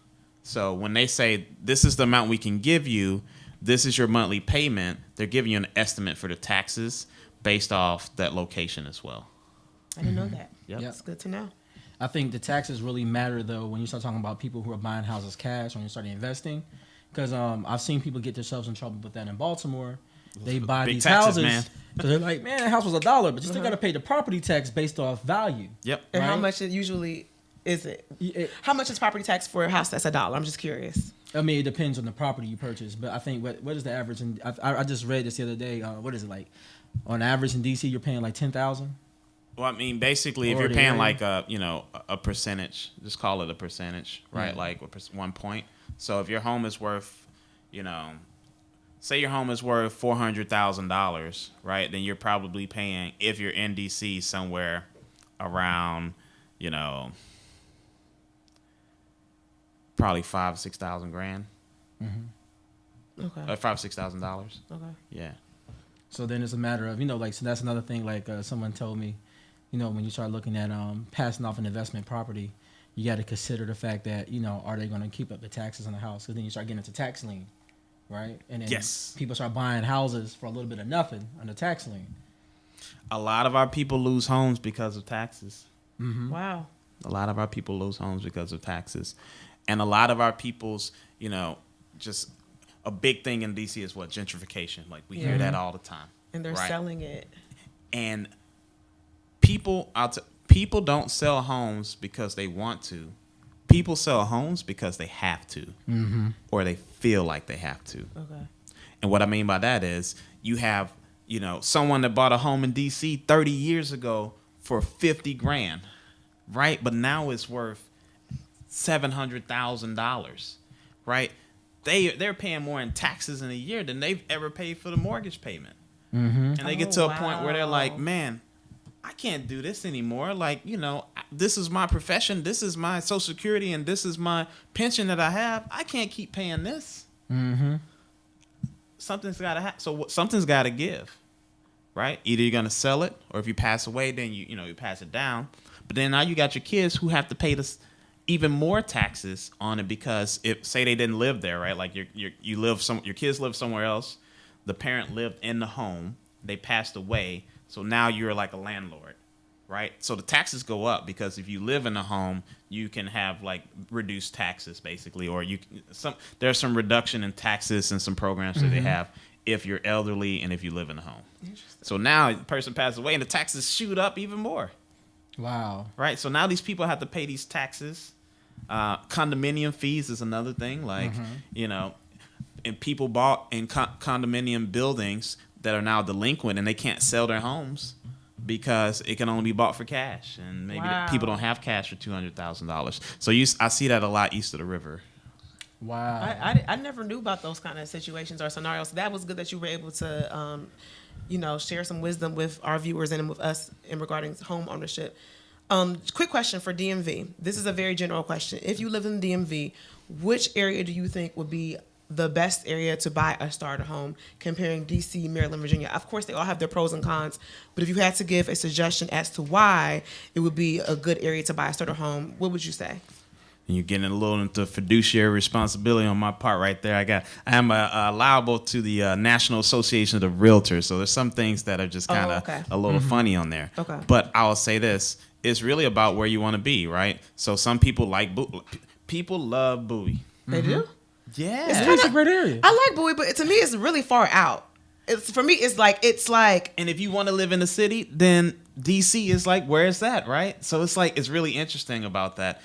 So when they say, this is the amount we can give you, this is your monthly payment, they're giving you an estimate for the taxes based off that location as well. I didn't know that. Yep. That's good to know. I think the taxes really matter, though, when you start talking about people who are buying houses cash, when you start investing. Because I've seen people get themselves in trouble with that in Baltimore. They buy Big these taxes, houses because they're like, man, the house was $1, but you still got to pay the property tax based off value. Yep. And how Right? much it usually is it? How much is property tax for a house that's $1? I'm just curious. I mean, it depends on the property you purchase, but I think what is the average? And I just read this the other day. What is it like? On average in DC, you're paying like $10,000. Well, I mean, basically, if Or you're the paying area. like a percentage, just call it a percentage, right? Yeah. Like 1 point. So if your home is worth, say your home is worth $400,000, right? Then you're probably paying, if you're in DC, somewhere around, probably $5,000-6,000 grand. Okay. $5,000-6,000. Okay. Yeah. So then it's a matter of, so that's another thing. Like someone told me, when you start looking at passing off an investment property, you got to consider the fact that, are they going to keep up the taxes on the house? Because then you start getting into tax lien, right? And then Yes. people start buying houses for a little bit of nothing under tax lien. A lot of our people lose homes because of taxes. Wow. A lot of our people lose homes because of taxes. And a lot of our people's, just a big thing in DC is what? Gentrification. Like, we hear that all the time. And they're right? selling it. And people don't sell homes because they want to. People sell homes because they have to. Or they feel like they have to. Okay. And what I mean by that is you have, someone that bought a home in DC 30 years ago for $50,000, right? But now it's worth $700,000, right? They're paying more in taxes in a year than they've ever paid for the mortgage payment. And they get to a point where they're like, man, I can't do this anymore. Like, this is my profession. This is my Social Security, and this is my pension that I have. I can't keep paying this. Something's got to happen. So something's got to give, right? Either you're going to sell it, or if you pass away, then you pass it down. But then now you got your kids who have to pay this even more taxes on it because if say they didn't live there, right? Like your kids live somewhere else. The parent lived in the home. They passed away. So now you're like a landlord, right? So the taxes go up because if you live in a home, you can have like reduced taxes basically, or there's some reduction in taxes and some programs that they have if you're elderly and if you live in a home. So now the person passes away and the taxes shoot up even more. Wow. Right. So now these people have to pay these taxes. Condominium fees is another thing. Like, and people bought in condominium buildings that are now delinquent and they can't sell their homes because it can only be bought for cash. And maybe people don't have cash for $200,000. So I see that a lot east of the river. Wow. I never knew about those kind of situations or scenarios. That was good that you were able to, share some wisdom with our viewers and with us in regarding home ownership. Quick question for DMV. This is a very general question. If you live in DMV, which area do you think would be the best area to buy a starter home comparing DC, Maryland, Virginia? Of course, they all have their pros and cons, but if you had to give a suggestion as to why it would be a good area to buy a starter home, what would you say? And you're getting a little into fiduciary responsibility on my part right there. I am liable to the National Association of Realtors, so there's some things that are just kind of a little funny on there. Okay. But I will say this. It's really about where you want to be, right? So some people people love Bowie. They do? Yeah. It's a great area. I like Bowie, but to me, it's really far out. For me, it's like. And if you want to live in the city, then DC is like where it's at, right? So it's really interesting about that.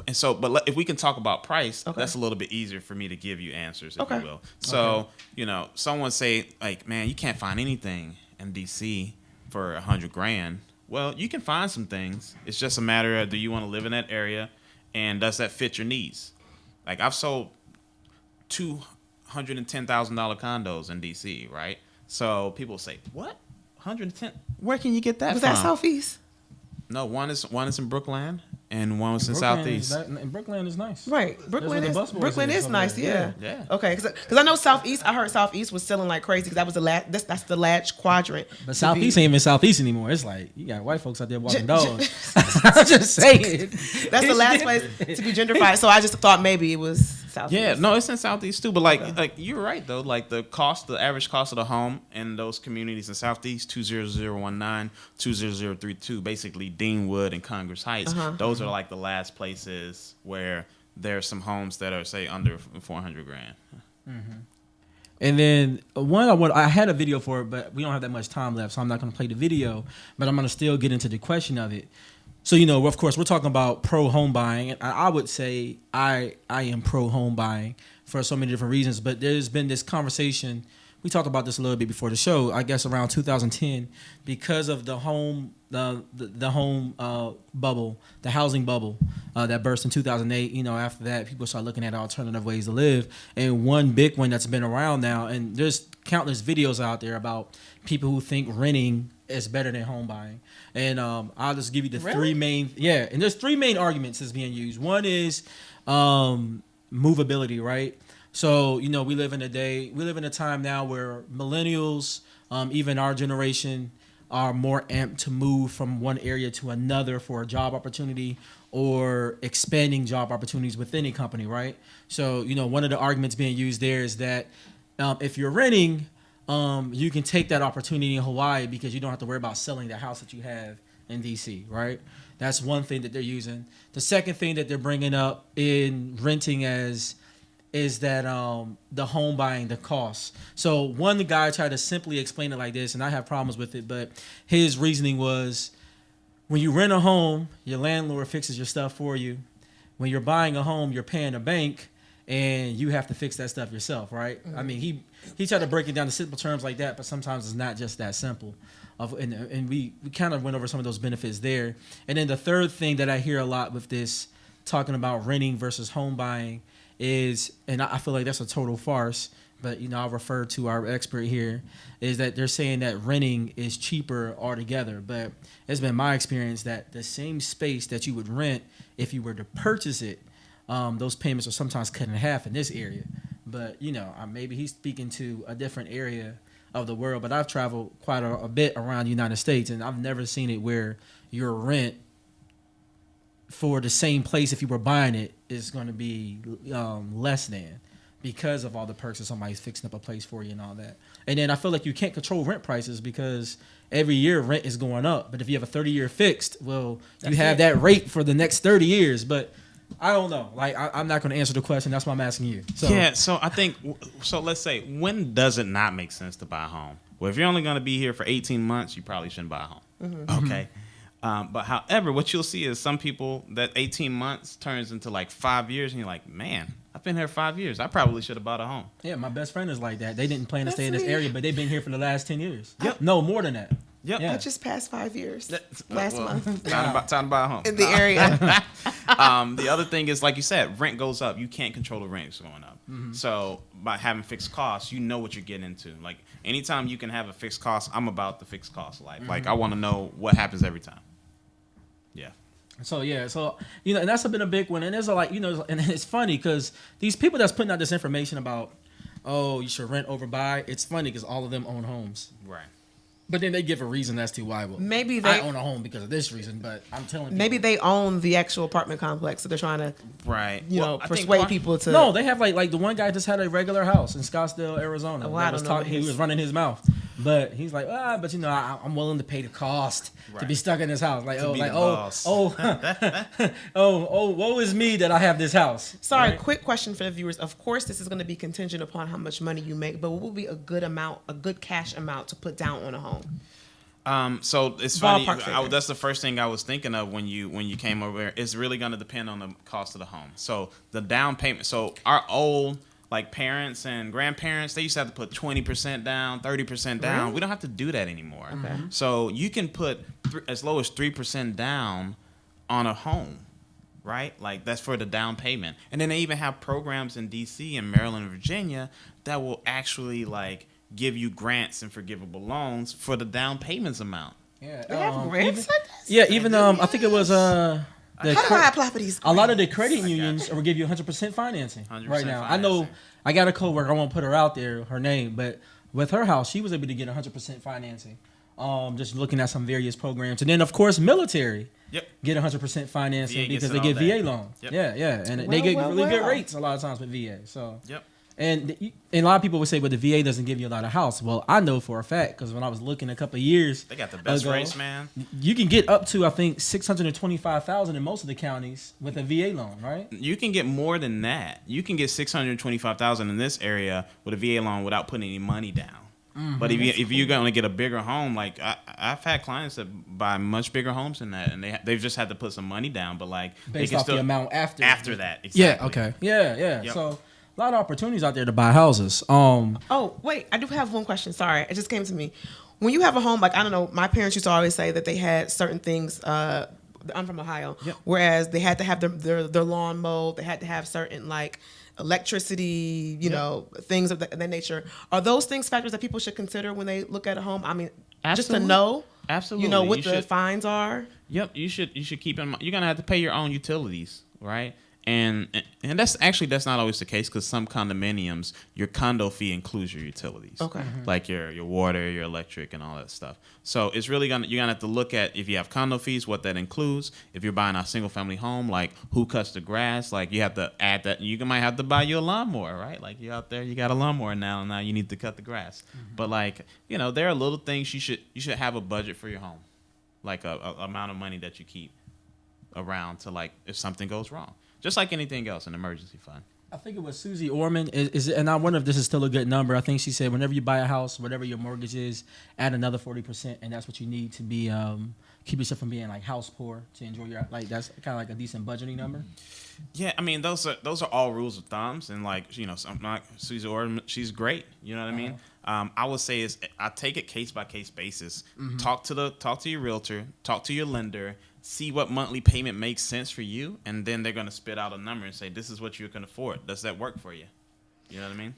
And so, but if we can talk about price, that's a little bit easier for me to give you answers, if you will. So, someone say like, man, you can't find anything in DC for $100,000. Well, you can find some things. It's just a matter of do you want to live in that area, and does that fit your needs? Like I've sold $210,000 condos in DC, right? So people say, "What? 110? Where can you get that Was from?" that Southeast? No, one is in Brookline, and one was in Southeast. And Brookline is nice. Right, Brooklyn is nice. Yeah. Okay, because I know Southeast. I heard Southeast was selling like crazy because that was that's the last quadrant. But Southeast ain't even Southeast anymore. It's like you got white folks out there walking dogs. I'm just saying. That's the last place to be gentrified. So I just thought maybe it was Southeast. Yeah, no, it's in Southeast too. But like you're right though. Like the average cost of the home in those communities in Southeast, 20019, 20032, basically Deanwood and Congress Heights. Those are like the last places where there's some homes that are say under $400,000. And then I had a video for it, but we don't have that much time left, so I'm not going to play the video. But I'm going to still get into the question of it. So of course, we're talking about pro home buying, and I would say I am pro home buying for so many different reasons. But there's been this conversation. We talked about this a little bit before the show. I guess around 2010, because of the home bubble, the housing bubble that burst in 2008. After that, people start looking at alternative ways to live. And one big one that's been around now, and there's countless videos out there about people who think renting is better than home buying. And I'll just give you the three main. Yeah, and there's three main arguments that's being used. One is movability, right? So, we live in a time now where millennials, even our generation, are more amped to move from one area to another for a job opportunity or expanding job opportunities within a company, right? So, one of the arguments being used there is that if you're renting, you can take that opportunity in Hawaii because you don't have to worry about selling the house that you have in DC, right? That's one thing that they're using. The second thing that they're bringing up in renting is that the home buying, the cost. So one guy tried to simply explain it like this, and I have problems with it, but his reasoning was when you rent a home, your landlord fixes your stuff for you. When you're buying a home, you're paying a bank, and you have to fix that stuff yourself, right? I mean, he tried to break it down to simple terms like that, but sometimes it's not just that simple. And we kind of went over some of those benefits there. And then the third thing that I hear a lot with this, talking about renting versus home buying, is, and I feel like that's a total farce, but I'll refer to our expert here, is that they're saying that renting is cheaper altogether. But it's been my experience that the same space that you would rent if you were to purchase it, those payments are sometimes cut in half in this area. But maybe he's speaking to a different area of the world, but I've traveled quite a bit around the United States, and I've never seen it where your rent for the same place, if you were buying it, is going to be less than, because of all the perks of somebody's fixing up a place for you and all that. And then I feel like you can't control rent prices because every year rent is going up. But if you have a 30-year fixed, well, you have that rate for the next 30 years. But I don't know. Like, I'm not going to answer the question. That's why I'm asking you. So. Yeah, so I think, so let's say, when does it not make sense to buy a home? Well, if you're only going to be here for 18 months, you probably shouldn't buy a home. Mm-hmm. Okay. But however, what you'll see is some people, that 18 months turns into like 5 years, and you're like, man, I've been here 5 years. I probably should have bought a home. Yeah, my best friend is like that. They didn't plan to stay in this area, but they've been here for the last 10 years. Yep. No, more than that. Yep. Yeah. I just passed 5 years last month. Time to buy a home. In the area. The other thing is, like you said, rent goes up. You can't control the rent going up. Mm-hmm. So by having fixed costs, you know what you're getting into. Like, anytime you can have a fixed cost, I'm about the fixed cost life. Mm-hmm. Like, I want to know what happens every time. Yeah. So you know, and that's been a big one. And there's like, you know, and it's funny because these people that's putting out this information about, oh, you should rent over buy. It's funny because all of them own homes. Right. But then they give a reason as to why. Well, maybe I own a home because of this reason, but I'm telling people. Maybe they own the actual apartment complex, so they're trying to, you know, persuade people to. No, they have like the one guy just had a regular house in Scottsdale, Arizona. Oh, I don't know. He was running his mouth, but he's like, but you know, I'm willing to pay the cost to be stuck in this house. Like, woe is me that I have this house. Sorry, quick question for the viewers. Of course, this is going to be contingent upon how much money you make, but what would be a good cash amount to put down on a home? So it's funny. That's the first thing I was thinking of when you came over here. It's really going to depend on the cost of the home. So the down payment. So our old parents and grandparents, they used to have to put 20% down, 30% down. Really? We don't have to do that anymore. Okay. So you can put as low as 3% down on a home, right? Like, that's for the down payment. And then they even have programs in DC and Maryland and Virginia that will actually give you grants and forgivable loans for the down payments amount. Yeah, they have grants like this? Yeah, even I think it was how do I apply for these grants? A lot of the credit unions will give you 100% financing 100% right now. financing. I know I got a coworker, I won't put her out there, her name, but with her house, she was able to get 100% financing. Just looking at some various programs. And then, of course, military get 100% financing because they get VA loan. Yep. Yeah. And they get really good rates a lot of times with VA. So. Yep. And a lot of people would say, well, the VA doesn't give you a lot of house. Well, I know for a fact because when I was looking a couple of years they got the best rates, man. You can get up to, I think, $625,000 in most of the counties with a VA loan, right? You can get more than that. You can get $625,000 in this area with a VA loan without putting any money down. Mm-hmm. But if you're going to get a bigger home, like I've had clients that buy much bigger homes than that, and they've just had to put some money down, but based off the amount after that. Exactly. Yeah. Okay. Yeah. Yep. So. A lot of opportunities out there to buy houses. Oh, wait. I do have one question. Sorry. It just came to me. When you have a home, I don't know, my parents used to always say that they had certain things. I'm from Ohio. Yep. Whereas they had to have their lawn mowed. They had to have certain, electricity, things of that nature. Are those things factors that people should consider when they look at a home? I mean, absolutely. Just to know? Absolutely. What the fines are? Yep. You should keep in mind. You're going to have to pay your own utilities, right? And that's not always the case because some condominiums, your condo fee includes your utilities. Okay. Mm-hmm. Like your water, your electric, and all that stuff. So it's really you're gonna have to look at if you have condo fees, what that includes. If you're buying a single family home, like who cuts the grass, like you have to add that. You might have to buy you a lawnmower, right? Like you're out there, you got a lawnmower now, and now you need to cut the grass. Mm-hmm. But there are little things you should have a budget for your home, like a amount of money that you keep around to if something goes wrong. Just like anything else, an emergency fund. I think it was Susie Orman, and I wonder if this is still a good number. I think she said whenever you buy a house, whatever your mortgage is, add another 40%, and that's what you need to be keep yourself from being house poor to enjoy your that's kind of a decent budgeting number. Yeah, I mean those are all rules of thumbs, and Susie Orman, she's great. You know what I mean? I would say I take it case by case basis. Mm-hmm. Talk to your realtor, talk to your lender. See what monthly payment makes sense for you, and then they're going to spit out a number and say, this is what you can afford. Does that work for you? You know what I mean?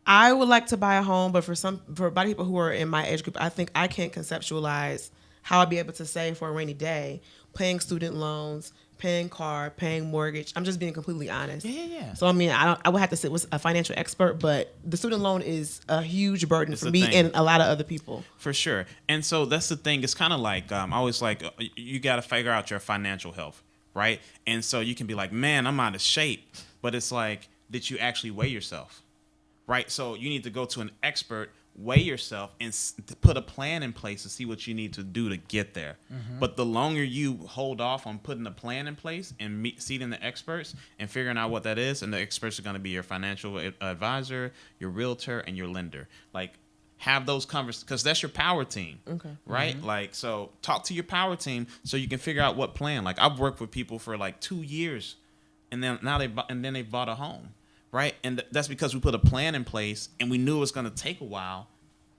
I would like to buy a home, but for a lot of people who are in my age group, I think I can't conceptualize how I'd be able to save for a rainy day, paying student loans, paying car, paying mortgage. I'm just being completely honest. Yeah. So I mean, I would have to sit with a financial expert, but the student loan is a huge burden for me thing. and a lot of other people. For sure. And so that's the thing. It's kind of like, I always like, you got to figure out your financial health, right? And so you can be like, man, I'm out of shape. But it's like, did you actually weigh yourself, right? So you need to go to an expert, weigh yourself, and put a plan in place to see what you need to do to get there. But the longer you hold off on putting a plan in place and seating the experts and figuring out what that is, and the experts are going to be your financial advisor, your realtor, and your lender. Like, have those conversations, because that's your power team, right? Like, so talk to your power team so you can figure out what plan. Like, I've worked with people for like 2 years, and then they bought a home. Right? And that's because we put a plan in place and we knew it was going to take a while,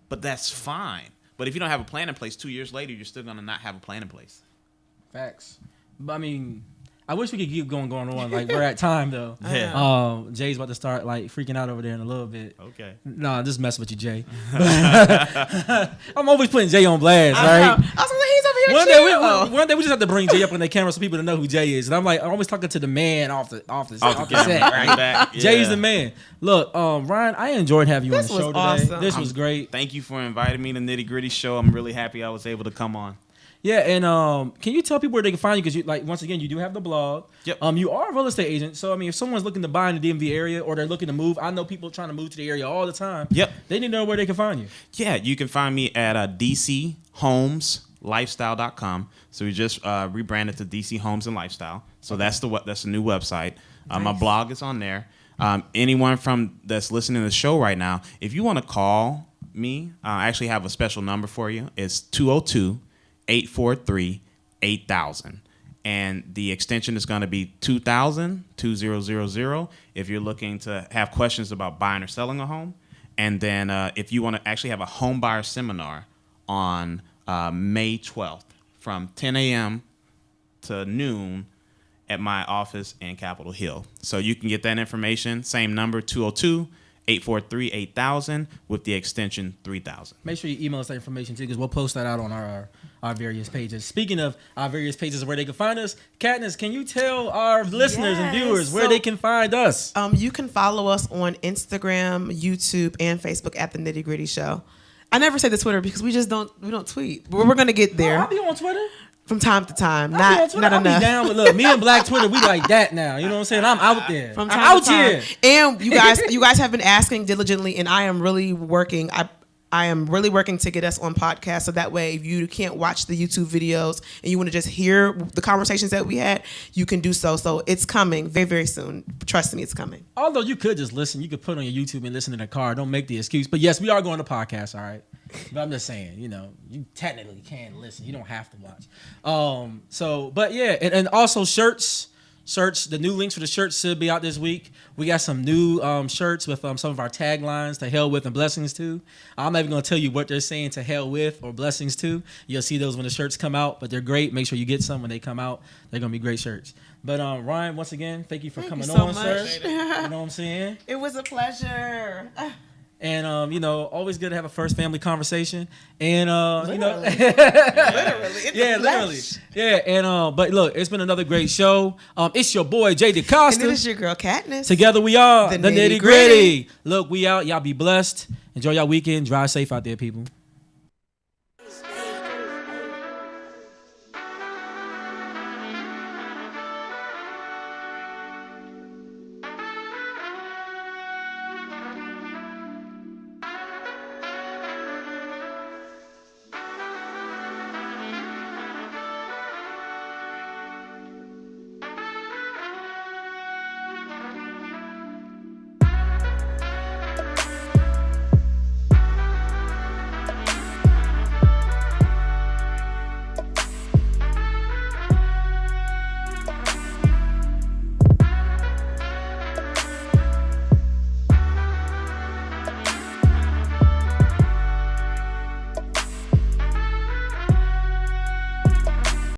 but that's fine. But if you don't have a plan in place 2 years later, you're still going to not have a plan in place. Facts. But I mean, I wish we could keep going on. Like, we're at time, though. Yeah. Jay's about to start, like, freaking out over there in a little bit. Okay. Nah, just messing with you, Jay. I'm always putting Jay on blast, right? I was like, he's over here One day we just have to bring Jay up on the camera so people to know who Jay is. And I'm always talking to the man off the set, right? Back. Jay's the man. Look, Ryan, I enjoyed having you on the show today. Awesome. This was great. Thank you for inviting me to Nitty Gritty Show. I'm really happy I was able to come on. Yeah, and can you tell people where they can find you? Because you, like, once again, you do have the blog. Yep. You are a real estate agent, so I mean, if someone's looking to buy in the DMV area or they're looking to move, I know people trying to move to the area all the time. Yep. They need to know where they can find you. Yeah, you can find me at DCHomesLifestyle.com. So we just rebranded to DC Homes and Lifestyle. So that's the new website. My blog is on there. Anyone that's listening to the show right now, if you want to call me, I actually have a special number for you. It's 202-843-8000. And the extension is going to be 2000. If you're looking to have questions about buying or selling a home. And then if you want to actually have a home buyer seminar on May 12th from 10 a.m. to noon at my office in Capitol Hill. So you can get that information, same number, 202-843-8000 with the extension 3000. Make sure you email us that information too, because we'll post that out on our various pages. Speaking of our various pages where they can find us, Katniss, can you tell our listeners and viewers where they can find us? You can follow us on Instagram, YouTube, and Facebook at The Nitty Gritty Show. I never say the Twitter because we don't tweet. But we're gonna get there. I'll be on Twitter from time to time. Not enough. Be down with, look, me and Black Twitter, we like that now. You know what I'm saying? I'm out there. From I'm time out to time. here. And you guys have been asking diligently, and I am really working. I am really working to get us on podcasts, so that way if you can't watch the YouTube videos and you want to just hear the conversations that we had, you can do so. So it's coming very, very soon. Trust me, it's coming. Although you could just listen. You could put on your YouTube and listen in the car. Don't make the excuse. But yes, we are going to podcasts, all right? But I'm just saying, you technically can listen. You don't have to watch. But yeah, and also shirts. The new links for the shirts should be out this week. We got some new shirts with some of our taglines, to hell with and blessings to. I'm not even going to tell you what they're saying, to hell with or blessings to. You'll see those when the shirts come out, but they're great. Make sure you get some when they come out. They're going to be great shirts. But Ryan, once again, thank you for coming on, sir. You know what I'm saying? It was a pleasure. And always good to have a first family conversation. And literally. Literally. Yeah. And but look, it's been another great show. It's your boy Jay DeCosta. And it is your girl Katniss. Together we are the Nitty Gritty. Look, we out. Y'all be blessed. Enjoy y'all weekend. Drive safe out there, people.